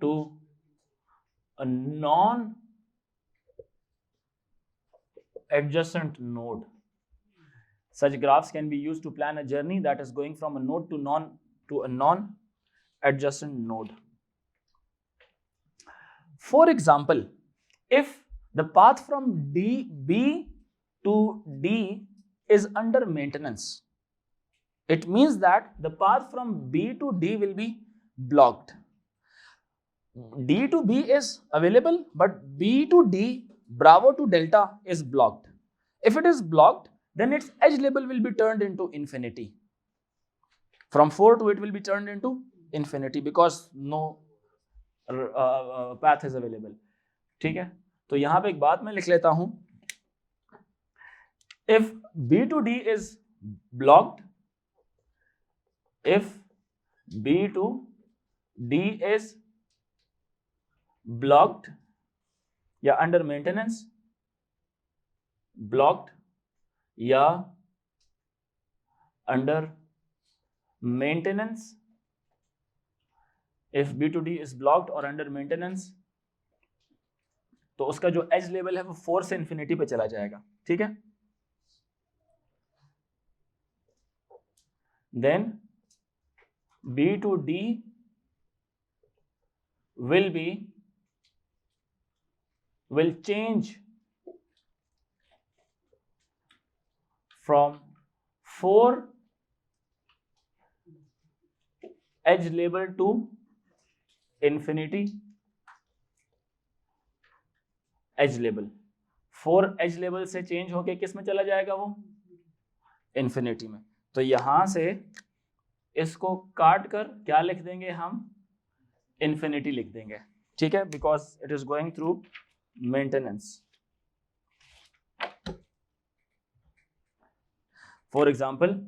to a non adjacent node. Such graphs can be used to plan a journey that is going from a node to a non adjacent node. For example, if the path from B to D is under maintenance, it means that the path from B to D will be blocked. D to B is available, but B to D, Bravo to Delta is blocked. If it is blocked, then its edge label will be turned into infinity. From 4 to it will be turned into infinity because no path is available. ठीक है, तो यहां पे एक बात मैं लिख लेता हूं. If B to D is blocked, if B to D is blocked या under maintenance, blocked या under maintenance, if B to D is blocked और under maintenance, तो उसका जो एज लेवल है वो 4 से इंफिनिटी पे चला जाएगा. ठीक है, then B to D will change from 4 edge label to infinity edge लेवल. 4 एज लेवल से चेंज होके किस में चला जाएगा, वो इंफिनिटी में. तो यहां से इसको काट कर क्या लिख देंगे हम, इंफिनिटी लिख देंगे. ठीक है, because it is going through maintenance. For example,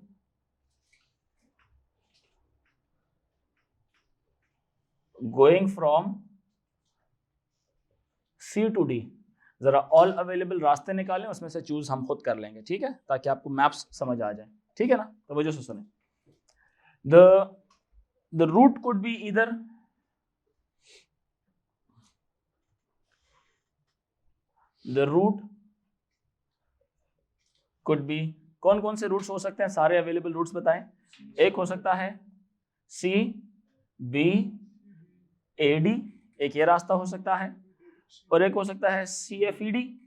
going from C to D, जरा ऑल अवेलेबल रास्ते निकालें, उसमें से चूज हम खुद कर लेंगे. ठीक है, ताकि आपको मैप्स समझ आ जाए. ठीक है ना, तो वजह से सुने. The root could be either कौन कौन से रूट्स हो सकते हैं, सारे अवेलेबल रूट्स बताएं. एक हो सकता है C B A D, एक ये रास्ता हो सकता है, और एक हो सकता है CFED.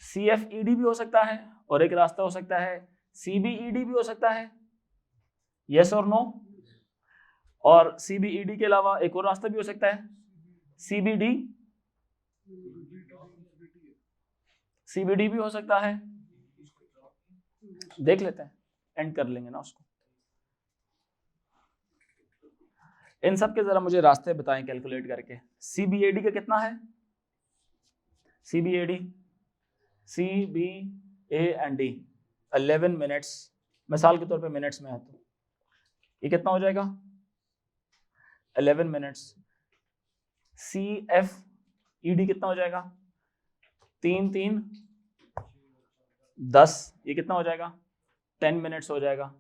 CFED भी हो सकता है, और एक रास्ता हो सकता है CBED भी हो सकता है. यस और नो. और CBED के अलावा एक और रास्ता भी हो सकता है CBD. CBD भी हो सकता है. देख लेते हैं, एंड कर लेंगे ना उसको. इन सब के जरा मुझे रास्ते बताएं कैलकुलेट करके. CBAD का कितना है, CBAD C B A and D 11 minutes, मिसाल के तौर पे मिनट्स में है, तो ये कितना हो जाएगा 11 मिनट्स. CFED कितना हो जाएगा 3 3 10, ये कितना हो जाएगा 10 मिनट्स हो जाएगा.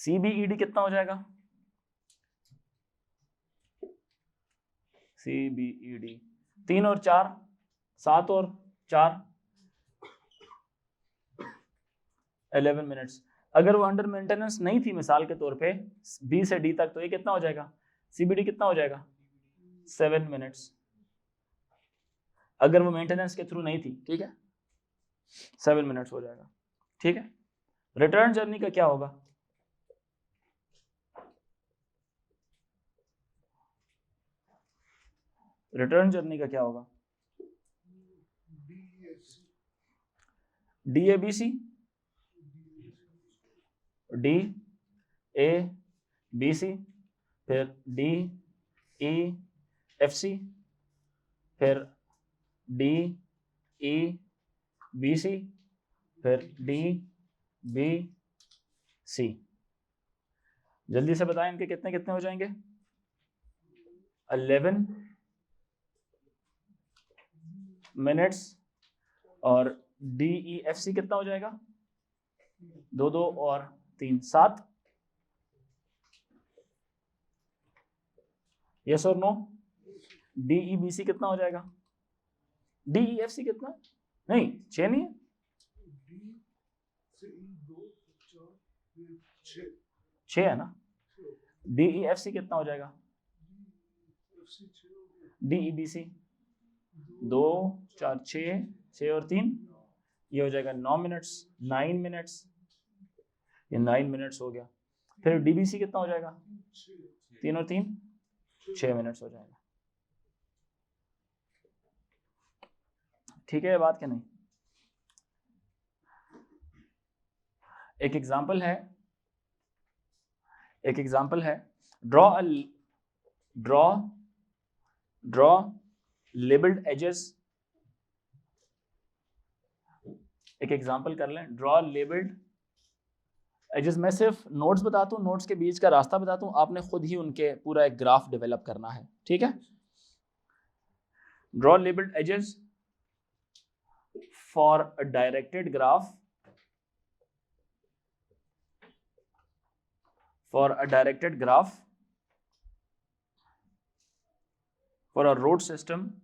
CBED कितना हो जाएगा, CBED 3 और 4 7 और 4 11 मिनट्स. अगर वो अंडर मेंटेनेंस नहीं थी मिसाल के तौर पे B से D तक, तो ये कितना हो जाएगा, CBD कितना हो जाएगा 7 मिनट्स. अगर वो मेंटेनेंस के थ्रू नहीं थी, ठीक है, 7 मिनट्स हो जाएगा. ठीक है, रिटर्न जर्नी का क्या होगा, रिटर्न जर्नी का क्या होगा, DABC, DABC, फिर DEFC, फिर DEFG, E B C, फिर D B C। जल्दी से बताएं इनके कितने कितने हो जाएंगे? 11 मिनट्स। और DEFC कितना हो जाएगा? 2 2 और 3 7। यस और नो? DEBC कितना हो जाएगा? DEFC कितना? नहीं 6 नहीं है, डी से ई 2 4 6 6 है ना? DEFC कितना हो जाएगा? एफसी 6 हो गया, DEBC 2 4 6 6 और 3, ये हो जाएगा 9 मिनट्स, 9 मिनट्स, ये 9 मिनट्स हो गया। फिर DBC कितना हो जाएगा? 3 और 3 6 मिनट्स हो जाएगा। ठीक है ये बात क्या नहीं? एक एग्जांपल है, ड्रॉ लेबल्ड एजेस। एक एग्जांपल कर लें, ड्रॉ लेबल्ड एजेस। मैं सिर्फ नोट्स बताता हूँ, नोट्स के बीच का रास्ता बताता हूँ, आपने खुद ही उनके पूरा एक ग्राफ डेवलप करना है, ठीक है? Draw labelled edges for a directed graph, for a road system,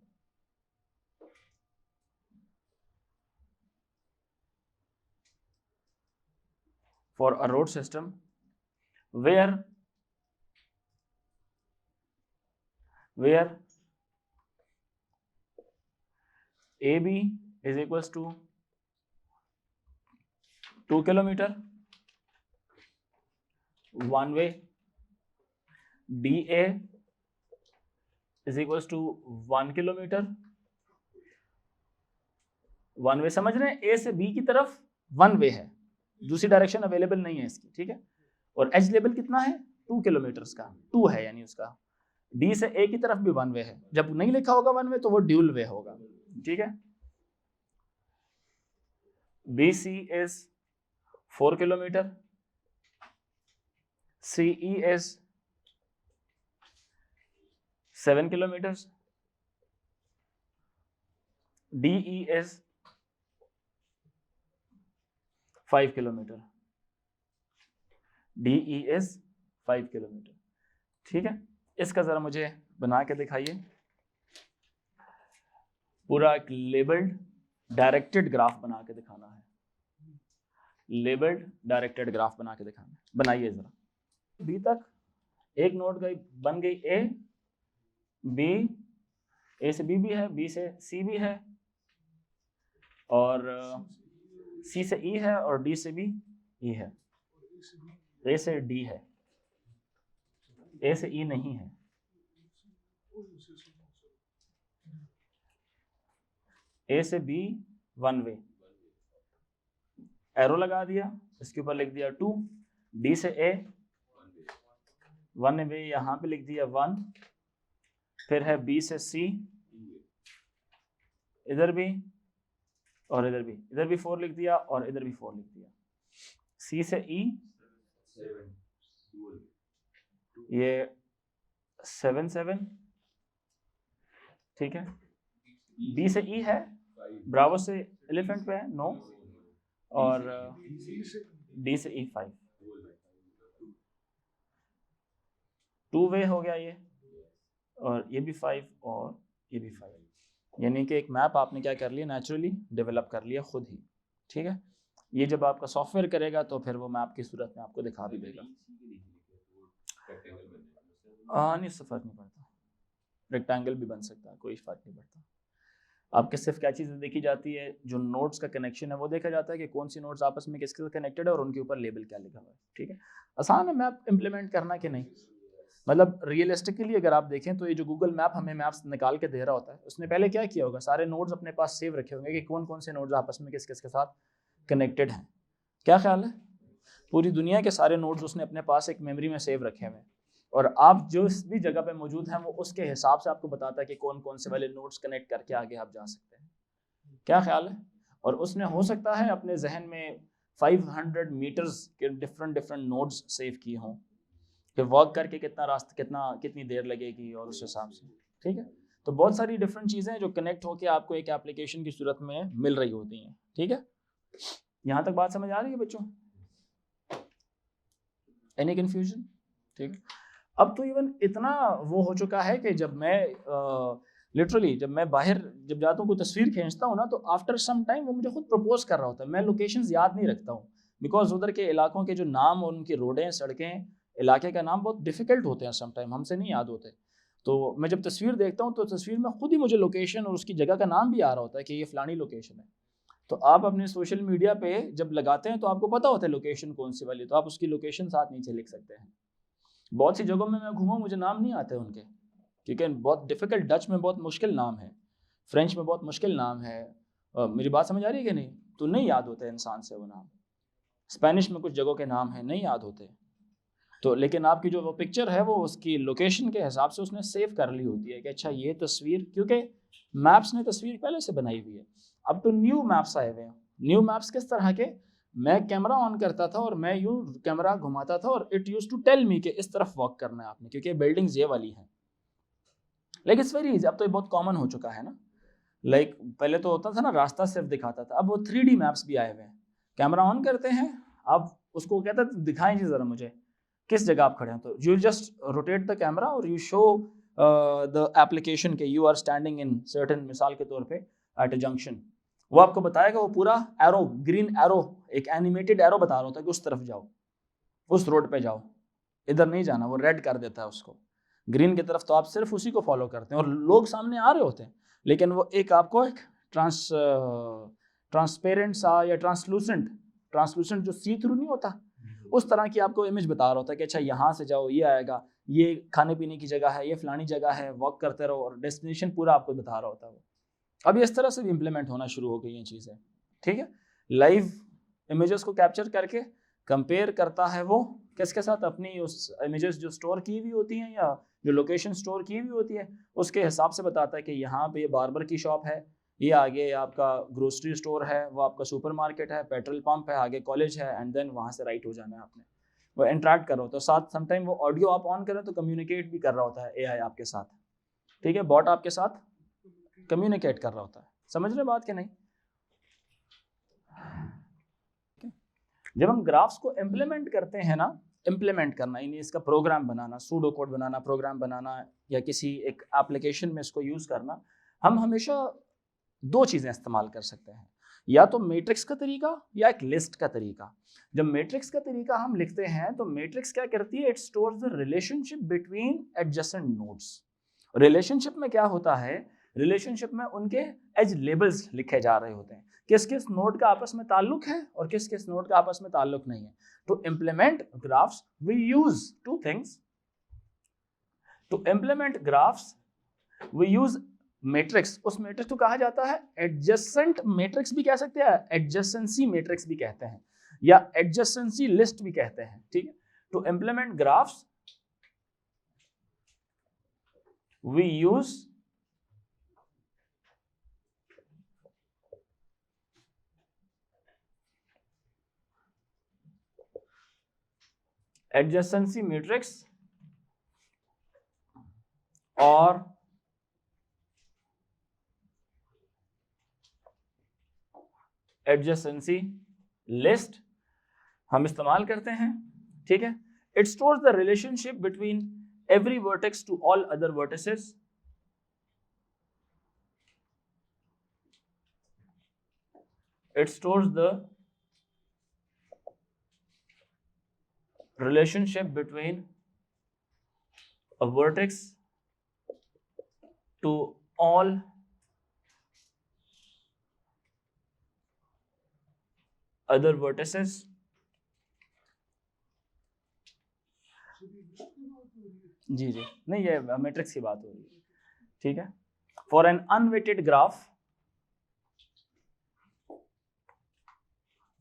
where AB is equals to 2 kilometer one way, DA is equals to 1 kilometer one way. समझ रहे हैं? A से B की तरफ वन वे है, दूसरी डायरेक्शन अवेलेबल नहीं है इसकी, ठीक है? और एज लेवल कितना है? 2 किलोमीटर्स का, 2 है यानी उसका। D से A की तरफ भी वन वे है, जब नहीं लिखा होगा वन वे तो वो ड्यूल वे होगा, ठीक है? BC is 4 kilometer, CE is 7 kilometers, DE is 5 kilometer, DE is 5 kilometer, ठीक है? इसका जरा मुझे बना के दिखाइए, पूरा एक लेबल्ड डायरेक्टेड ग्राफ बना के दिखाना है, लेबल्ड डायरेक्टेड ग्राफ बना के दिखाना है। बनाइए जरा। बी तक एक नोड गई, बन गई ए बी, ए से बी भी है, बी से सी भी है, और सी से ई है, और डी से भी ई है, ए से डी है, ए से ई नहीं है। ए से बी वन वे, एरो लगा दिया, इसके ऊपर लिख दिया 2। डी से ए वन वे, यहाँ पे लिख दिया 1। फिर है बी से सी, इधर भी और इधर भी, इधर भी 4 लिख दिया और इधर भी 4 लिख दिया। सी से ई ये 7 7, ठीक है? बी से ई है, ब्रावो से एलिफेंट पे है 9, और डी से ई 5। 2 वे हो गया ये, और ये भी 5 और ये भी 5, यानी कि एक मैप आपने क्या कर लिया, नेचुरली डेवलप कर लिया खुद ही, ठीक है? ये जब आपका सॉफ्टवेयर करेगा तो फिर वो मैप की सूरत में आपको दिखा भी देगा। नहीं, उससे फर्क नहीं पड़ता, रेक्टेंगल भी बन सकता है, कोई फर्क नहीं पड़ता। आपके सिर्फ क्या चीज़ देखी जाती है, जो नोड्स का कनेक्शन है वो देखा जाता है कि कौन सी नोड्स आपस में किसके साथ कनेक्टेड है और उनके ऊपर लेबल क्या लिखा हुआ है, ठीक है? आसान है मैप इम्प्लीमेंट करना कि नहीं? मतलब रियलिस्टिकली अगर आप देखें तो ये जो गूगल मैप हमें मैप्स निकाल के दे रहा होता है, उसने पहले क्या किया होगा, सारे नोड्स अपने पास सेव रखे होंगे कि कौन कौन से नोड्स आपस में किस किस के साथ कनेक्टेड हैं। क्या ख्याल है? पूरी दुनिया के सारे नोड्स उसने अपने पास एक मेमोरी में सेव रखे हुए हैं, और आप जो भी जगह पे मौजूद हैं वो उसके हिसाब से आपको बताता है कि कौन कौन से वाले नोड्स कनेक्ट करके आगे आप जा सकते हैं। क्या ख्याल है? और उसने हो सकता है अपने जहन में 500 मीटर्स के डिफरेंट डिफरेंट नोड्स सेव किए हों कि वॉक करके कितना रास्ता कितनी देर लगेगी और उस हिसाब से, ठीक है। तो बहुत सारी डिफरेंट चीज़ें हैं जो कनेक्ट होकर आपको एक एप्लीकेशन की सूरत में मिल रही होती हैं, ठीक है। यहाँ तक बात समझ आ रही है बच्चों? Any confusion? ठीक है। अब तो इवन इतना वो हो चुका है कि जब मैं लिटरली जब मैं बाहर जब जाता हूँ कोई तस्वीर खींचता हूँ ना, तो आफ्टर सम टाइम वो मुझे खुद प्रपोज कर रहा होता है। मैं लोकेशंस याद नहीं रखता हूँ बिकॉज उधर के इलाकों के जो नाम और उनकी रोडें सड़कें इलाके का नाम बहुत डिफिकल्ट होते हैं, सम टाइम हमसे नहीं याद होते। तो मैं जब तस्वीर देखता हूँ तो तस्वीर में खुद ही मुझे लोकेशन और उसकी जगह का नाम भी आ रहा होता है कि ये फलानी लोकेशन है। तो आप अपने सोशल मीडिया पे जब लगाते हैं तो आपको पता होता है लोकेशन कौन सी वाली, तो आप उसकी लोकेशन साथ नीचे लिख सकते हैं। बहुत सी जगहों में मैं घूमा, मुझे नाम नहीं आते उनके, क्योंकि बहुत डिफिकल्ट, डच में बहुत मुश्किल नाम है, फ्रेंच में बहुत मुश्किल नाम है। मेरी बात समझ आ रही है कि नहीं? तो नहीं याद होते इंसान से वो नाम। स्पेनिश में कुछ जगहों के नाम हैं नहीं याद होते। तो लेकिन आपकी जो वो पिक्चर है वो उसकी लोकेशन के हिसाब से उसने सेव कर ली होती है कि अच्छा ये तस्वीर, क्योंकि मैप्स ने तस्वीर पहले से बनाई हुई है। अब तो न्यू मैप्स आए हुए हैं। न्यू मैप्स किस तरह के? मैं कैमरा ऑन करता था और मैं यूँ कैमरा घुमाता था और it used to tell me कि इस तरफ वॉक करना है आपने, क्योंकि बिल्डिंग्स ये वाली हैं। लेकिन इट्स वेरी इजी, अब तो ये बहुत कॉमन हो चुका है ना। लाइक पहले तो होता था ना रास्ता सिर्फ दिखाता था, अब वो 3D मैप्स भी आए हुए हैं। कैमरा ऑन करते हैं, अब उसको कहता है दिखाएं जी ज़रा मुझे किस जगह आप खड़े हैं। तो you just rotate the camera और यू शो द एप्लीकेशन के you are standing in certain, मिसाल के तौर पे एट अ जंक्शन। वो आपको बताएगा, वो पूरा एरो, ग्रीन एरो, एक एनिमेटेड एरो बता रहा होता है कि उस तरफ जाओ, उस रोड पे जाओ, इधर नहीं जाना। वो रेड कर देता है उसको, ग्रीन की तरफ, तो आप सिर्फ उसी को फॉलो करते हैं और लोग सामने आ रहे होते हैं। लेकिन वो एक आपको एक ट्रांसपेरेंट सा या ट्रांसलूसेंट जो सी थ्रू नहीं होता, उस तरह की आपको इमेज बता रहा होता है कि अच्छा यहाँ से जाओ, ये आएगा, ये खाने पीने की जगह है, ये फलानी जगह है, वॉक करते रहो, और डेस्टिनेशन पूरा आपको बता रहा होता है वो। अब इस तरह से भी इम्प्लीमेंट होना शुरू हो गई ये चीज़ें, ठीक है। लाइव इमेजेस को कैप्चर करके कंपेयर करता है वो किसके साथ? अपनी उस इमेजेस जो स्टोर की हुई होती हैं या जो लोकेशन स्टोर की हुई होती है, उसके हिसाब से बताता है कि यहाँ पे बार्बर की शॉप है, ये आगे आपका ग्रोसरी स्टोर है, वो आपका सुपरमार्केट है, पेट्रोल पंप है, आगे कॉलेज है, एंड देन वहाँ से राइट हो जाना है आपने। वो इंटरेक्ट कर रहा होता है साथ। समटाइम वो ऑडियो आप ऑन करें तो कम्युनिकेट भी कर रहा होता है एआई आपके साथ, ठीक है, बॉट आपके साथ कम्युनिकेट कर रहा होता है। समझ रहे बात कि नहीं? जब हम ग्राफ्स को इम्प्लीमेंट करते हैं ना, इम्प्लीमेंट करना यानी इसका प्रोग्राम बनाना, सूडो कोड बनाना, प्रोग्राम बनाना, या किसी एक एप्लीकेशन में इसको यूज़ करना, हम हमेशा दो चीज़ें इस्तेमाल कर सकते हैं, या तो मैट्रिक्स का तरीका या एक लिस्ट का तरीका। जब मैट्रिक्स का तरीका हम लिखते हैं तो मैट्रिक्स क्या करती है? It stores the relationship between adjacent nodes. Relationship में क्या होता है? रिलेशनशिप में उनके एज लेबल्स लिखे जा रहे होते हैं, किस किस नोड का आपस में ताल्लुक है और किस किस नोड का आपस में ताल्लुक नहीं है। To implement graphs we use two things. To implement graphs we use matrix. उस मैट्रिक्स को कहा जाता है एडजेसेंट मैट्रिक्स भी कह सकते हैं, एडजेसेंसी मैट्रिक्स भी कहते हैं, या एडजेसेंसी लिस्ट भी कहते हैं, ठीक है। To implement graphs we use adjacency matrix और adjacency list हम इस्तेमाल करते हैं, ठीक है। It stores the relationship between every vertex to all other vertices. It stores the relationship between a vertex to all other vertices. जी जी, नहीं ये मैट्रिक्स की बात हो रही है, ठीक है। For an unweighted graph,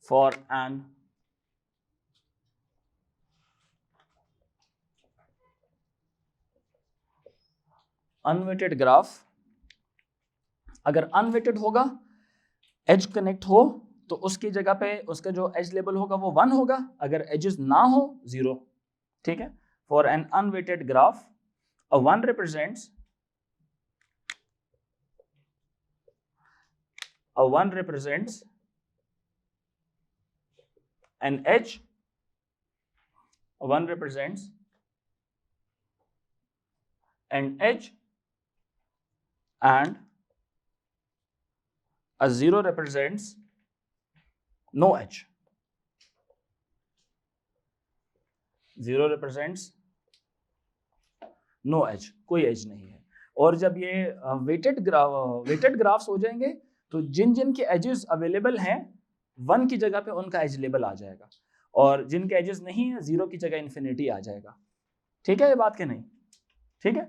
for an unweighted graph, अगर अनवेटेड होगा एज कनेक्ट हो तो उसकी जगह पे उसका जो एज लेबल होगा वो 1 होगा, अगर एजेस ना हो 0, ठीक है। For an unweighted graph a 1 represents an edge, a 1 represents an edge and a 0 represents no edge. 0 represents no edge, कोई एज नहीं है। और जब ये वेटेड ग्राफ्स हो जाएंगे तो जिन जिन के एजेस अवेलेबल हैं 1 की जगह पे उनका एज लेबल आ जाएगा, और जिनके एजेस नहीं है 0 की जगह इन्फिनिटी आ जाएगा। ठीक है ये बात कि नहीं? ठीक है।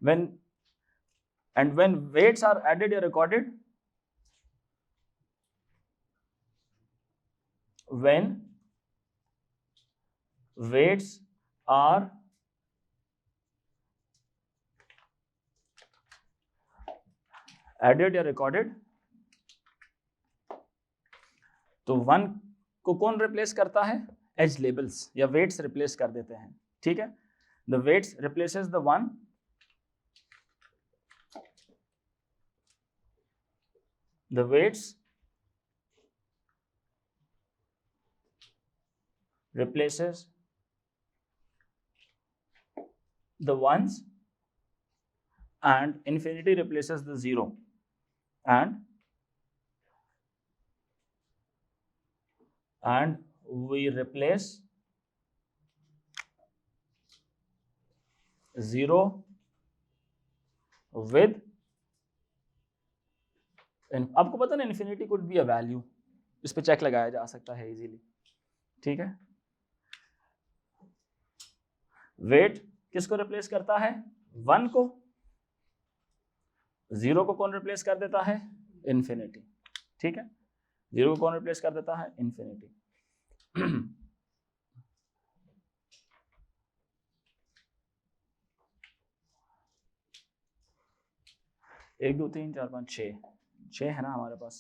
when weights are added or recorded, when weights are added या recorded, तो 1 को कौन रिप्लेस करता है? एज लेबल्स या वेट्स रिप्लेस कर देते हैं। ठीक है, the weights replaces the 1, the weights replaces the ones and infinity replaces the 0, and we replace 0 with आपको पता ना infinity could be a value, इस पे चेक लगाया जा सकता है इजीली। ठीक है, वेट किसको रिप्लेस करता है? 1 को। 0 को कौन रिप्लेस कर देता है? इन्फिनिटी। ठीक है, 0 को कौन रिप्लेस कर देता है? इन्फिनिटी। 1 2 3 4 5 6 है ना हमारे पास।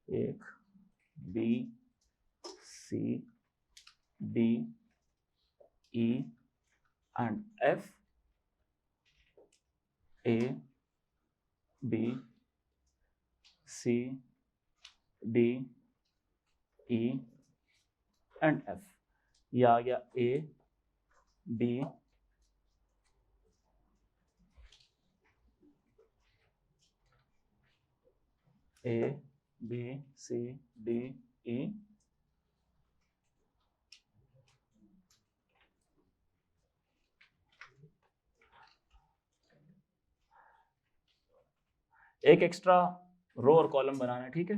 1 B C D E and F, A B C D E and F। ये आ गया A B A B C D E एक एक्स्ट्रा रो और कॉलम बनाना है। ठीक है,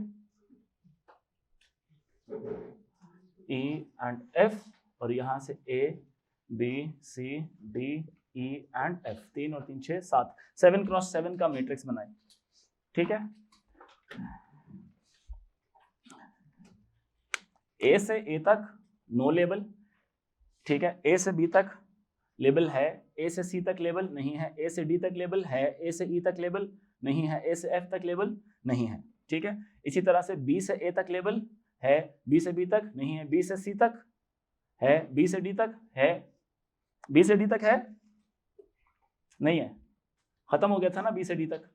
E एंड F, और यहां से A B C D E and F, 3 और 3 6 7, 7 क्रॉस 7 का मैट्रिक्स बनाए। ठीक है, A से A तक नो लेबल। ठीक है, A से B तक लेबल है, A से C तक लेबल नहीं है, A से D तक लेबल है, A से E तक लेबल नहीं है, A से F तक लेबल नहीं है। ठीक है, इसी तरह से B से A तक लेबल है, B से B तक नहीं है, B से C तक है, B से D तक है, B से D तक है नहीं है, खत्म हो गया था ना B से D तक।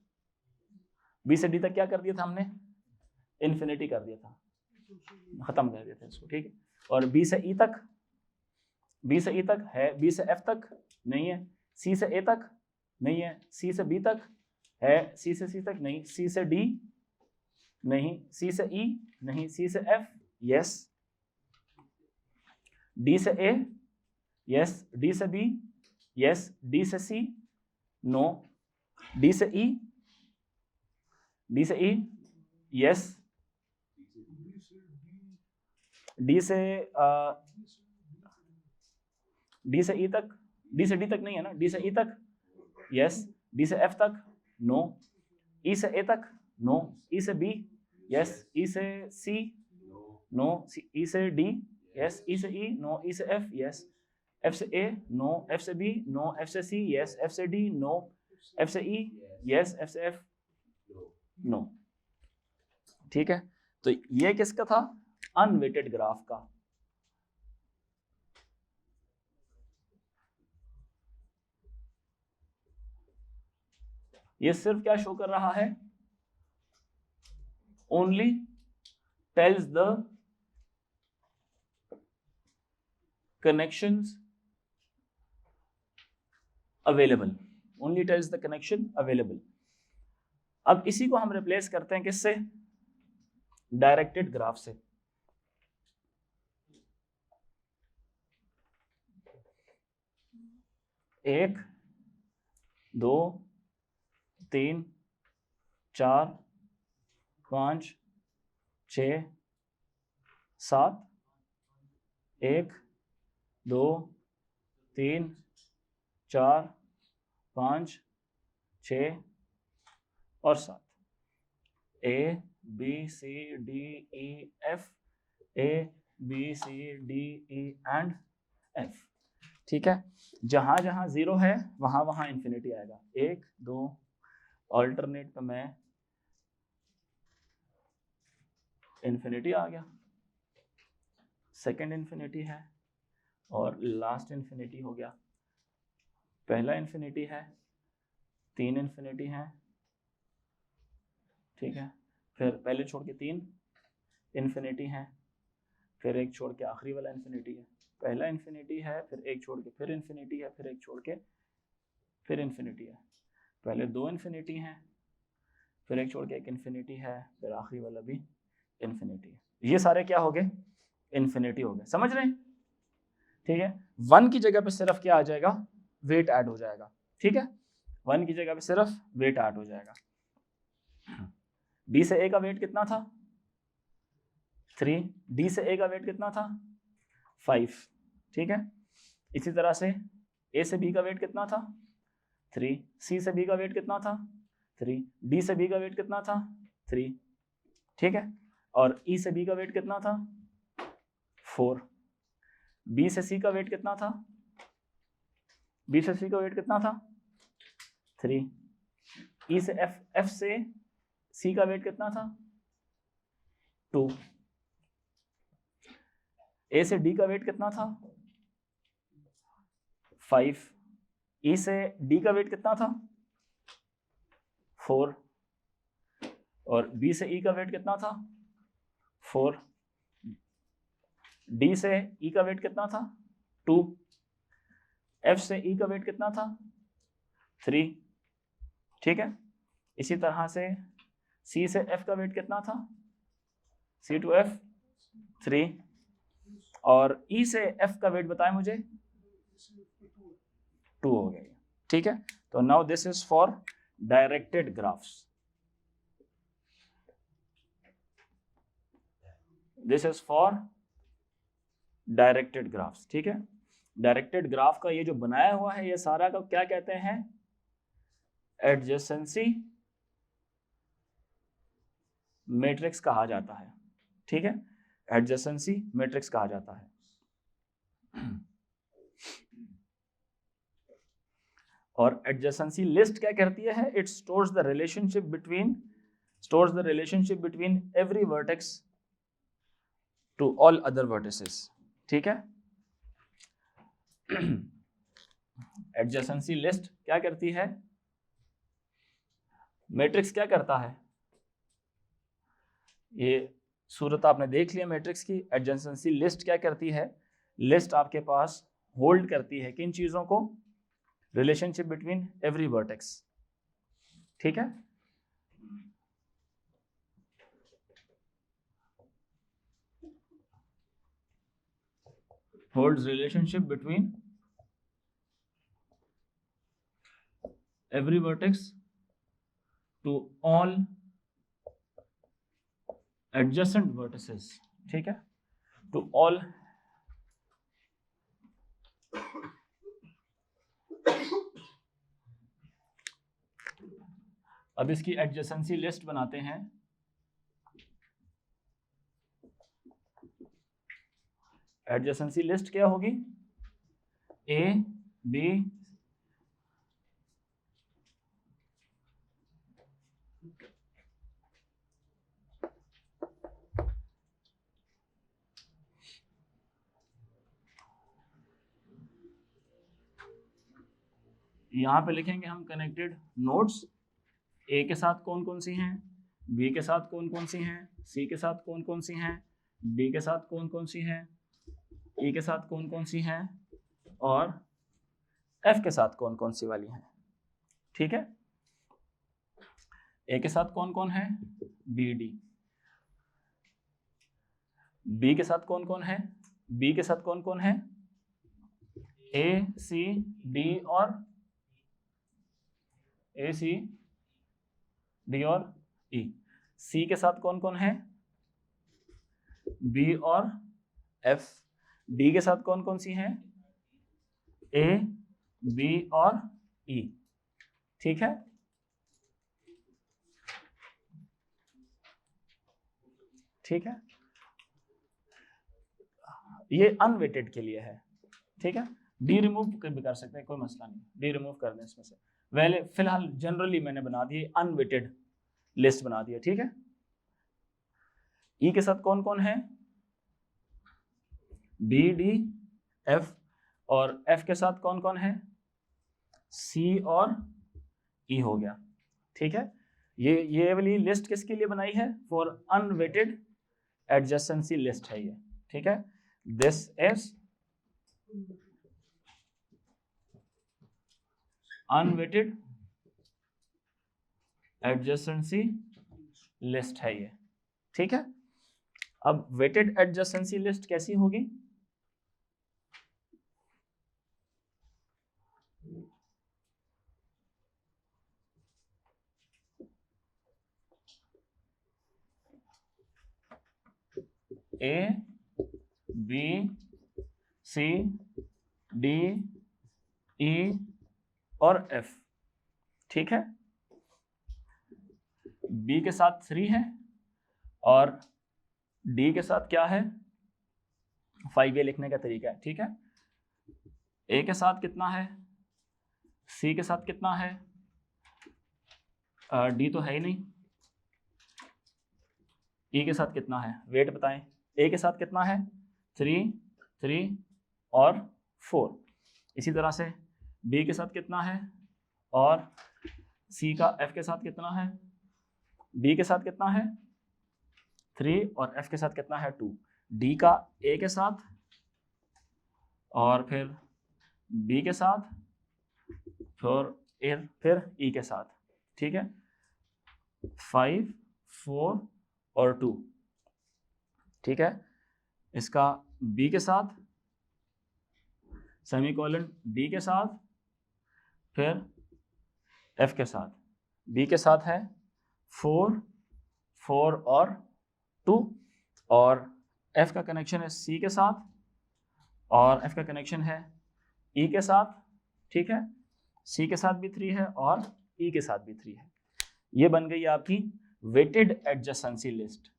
B से D तक क्या कर दिया था हमने? इन्फिनिटी कर दिया था, खत्म कर दिया था इसको। ठीक है, और B से E तक, B से E तक है, B से F तक नहीं है, C से A तक नहीं है, C से B तक है, C से C तक नहीं, C से D नहीं, C से E नहीं, C से F यस, D से A यस, D से B यस, D से C नो, D से E, D से E यस, D से D से E तक, D से D तक नहीं है ना, D से E तक यस, D से F तक नो, E से A तक नो, E से B यस, E से C नो, E से D यस, E से E नो, E से F यस, F से A नो, F से B नो, F से C यस, F से D नो, F से E यस, F से F नो। ठीक है, तो ये किसका था? अनवेटेड ग्राफ का। ये सिर्फ क्या शो कर रहा है? Only tells the connections available, only tells the connection available। अब इसी को हम रिप्लेस करते हैं किससे? डायरेक्टेड ग्राफ से। एक, दो, तीन, चार, पांच, 6, 7, 1, 2, 3, 4, 5, 6 और 7। A B C D E F, A B C D E and F। ठीक है, जहां जहां 0 है वहां वहां इंफिनिटी आएगा। 1, 2, ऑल्टरनेट पे मैं इंफिनिटी आ गया, सेकंड इंफिनिटी है और लास्ट इंफिनिटी हो गया। पहला इंफिनिटी है, 3 इंफिनिटी है। ठीक है, फिर पहले छोड़ के 3 इंफिनिटी है, फिर एक छोड़ के आखिरी वाला इंफिनिटी है। पहला इंफिनिटी है, फिर एक छोड़ के फिर इंफिनिटी है, फिर एक छोड़ के फिर इंफिनिटी है। पहले 2 इंफिनिटी हैं, फिर एक छोड़ के एक इंफिनिटी है, फिर आखिरी वाला भी इंफिनिटी है। ये सारे क्या हो गए? इंफिनिटी हो गए। समझ रहे हैं? ठीक है, 1 की जगह पे सिर्फ क्या आ जाएगा? वेट ऐड हो जाएगा। ठीक है, 1 की जगह पे सिर्फ वेट ऐड हो जाएगा। B से A का वेट कितना था? 3। D से A का वेट कितना था? 5। ठीक है, इसी तरह से A से B का वेट कितना था? 3। C से B का वेट कितना था? 3। D से B का वेट कितना था? 3। ठीक है, और E से B का वेट कितना था? 4। B से C का वेट कितना था? B से C का वेट कितना था? 3। E से F से C का वेट कितना था? 2। A से D का वेट कितना था? 5। E से D का वेट कितना था? 4। और B से E का वेट कितना था? 4। D से E का वेट कितना था? 2। F से E का वेट कितना था? 3। ठीक है, इसी तरह से C से F का वेट कितना था? C to F 3। और E से F का वेट बताएं मुझे? 2 हो गया। ठीक है, तो now this is for directed graphs. This is for directed graphs. ठीक है, डायरेक्टेड ग्राफ का ये जो बनाया हुआ है ये सारा का क्या कहते हैं? एडजेसेंसी मैट्रिक्स कहा जाता है। ठीक है, एडजेसेंसी मैट्रिक्स कहा जाता है। और एडजेसेंसी लिस्ट क्या करती है? It stores the relationship between every vertex to all other vertices. ठीक है, एडजेसेंसी लिस्ट क्या करती है? मैट्रिक्स क्या करता है? ये सूरत आपने देख लिया मैट्रिक्स की। एडजेसेंसी लिस्ट क्या करती है? लिस्ट आपके पास होल्ड करती है किन चीजों को? Relationship between every vertex. ठीक है, holds relationship between every vertex to all adjacent vertices। ठीक है, to all अब इसकी एडजेसेंसी लिस्ट बनाते हैं। एडजेसेंसी लिस्ट क्या होगी? A B यहाँ पे लिखेंगे हम कनेक्टेड नोड्स, ए के साथ कौन कौन सी हैं, बी के साथ कौन कौन सी हैं, सी के साथ कौन कौन सी हैं, डी के साथ कौन कौन सी हैं, ई के साथ कौन कौन सी हैं, और एफ के साथ कौन कौन सी वाली हैं। ठीक है, ए के साथ कौन कौन है, बी डी, बी के साथ कौन कौन है, बी के साथ कौन कौन है, ए सी डी और ए सी डी और ई। सी के साथ कौन कौन है, बी और एफ। डी के साथ कौन कौन सी हैं, ए बी और ई। ठीक है, ठीक है, ये अनवेटेड के लिए है। ठीक है, डी रिमूव भी कर सकते हैं, कोई मसला नहीं, डी रिमूव कर दें इसमें से। पहले फिलहाल जनरली मैंने बना दिए अनवेटेड लिस्ट बना दिया। ठीक है, ई के साथ कौन कौन है, बी डी एफ, और एफ के साथ कौन कौन है, सी और ई हो गया। ठीक है, ये वाली लिस्ट किसके लिए बनाई है, फॉर अनवेटेड एडजेसेंसी लिस्ट है ये। ठीक है, this is unweighted adjacency list है ये। ठीक है, अब वेटेड एडजेसेंसी लिस्ट कैसी होगी, ए बी सी डी ई और एफ। ठीक है, बी के साथ 3 है और डी के साथ क्या है 5। ये लिखने का तरीका है। ठीक है, ए के साथ कितना है, सी के साथ कितना है, डी तो है ही नहीं, ई के साथ कितना है, वेट बताएं। ए के साथ कितना है 3 3 और 4। इसी तरह से बी के साथ कितना है, और सी का एफ के साथ कितना है, बी के साथ कितना है 3 और एफ के साथ कितना है 2। डी का ए के साथ और फिर बी के साथ फिर ई के साथ। ठीक है, 5 4 और 2। ठीक है, इसका बी के साथ सेमीकोलन, डी के साथ, फिर एफ के साथ। बी के साथ है 4 4 और 2, और एफ का कनेक्शन है सी के साथ, और एफ का कनेक्शन है ई के साथ। ठीक है, सी के साथ भी 3 है और ई के साथ भी 3 है। ये बन गई आपकी weighted adjacency list.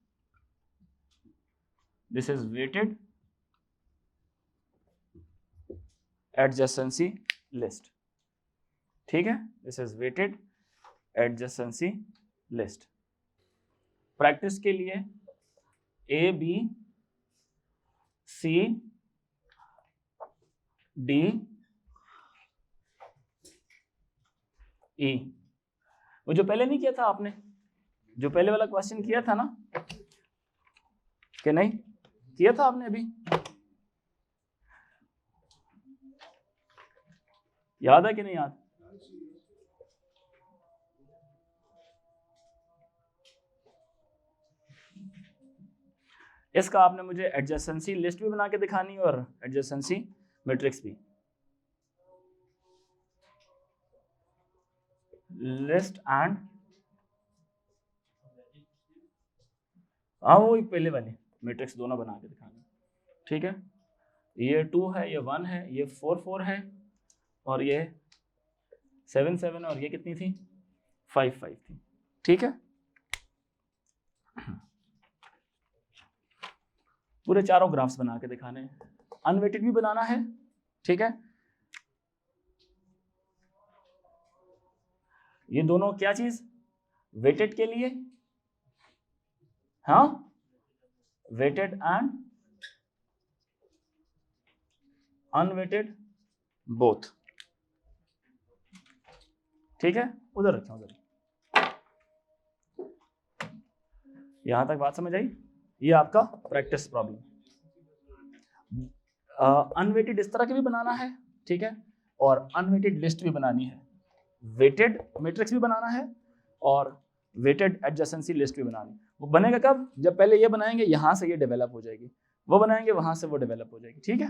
This is weighted adjacency list. ठीक है, this is weighted adjacency list. Practice के लिए ए बी सी डी ई, वो जो पहले नहीं किया था आपने, जो पहले वाला क्वेश्चन किया था ना, कि नहीं किया था आपने अभी, याद है कि नहीं याद? इसका आपने मुझे एडजेसेंसी लिस्ट भी बना के दिखानी है और एडजेसेंसी मैट्रिक्स भी। लिस्ट एंड हाँ वो पहले वाली मैट्रिक्स दोनों बना के दिखाना। ठीक है, ये 2 है, ये 1 है, ये 4 4 है, और ये 7 7 और ये कितनी थी 5 5 थी। ठीक है, पूरे चारों ग्राफ्स बना के दिखाने हैं, अनवेटेड भी बनाना है। ठीक है, ये दोनों क्या चीज वेटेड के लिए, हाँ वेटेड एंड अनवेटेड बोथ। ठीक है, उधर रखें, उधर। यहां तक बात समझ आई? ये आपका प्रैक्टिस प्रॉब्लम। अनवेटेड इस तरह के भी बनाना है, ठीक है, और अनवेटेड लिस्ट भी बनानी है, वेटेड मैट्रिक्स भी बनाना है और वेटेड एडजेसेंसी लिस्ट भी बनानी है। वो बनेगा कब? जब पहले ये बनाएंगे, यहाँ से ये डेवलप हो जाएगी, वो बनाएंगे, वहां से वो डेवलप हो जाएगी, ठीक है।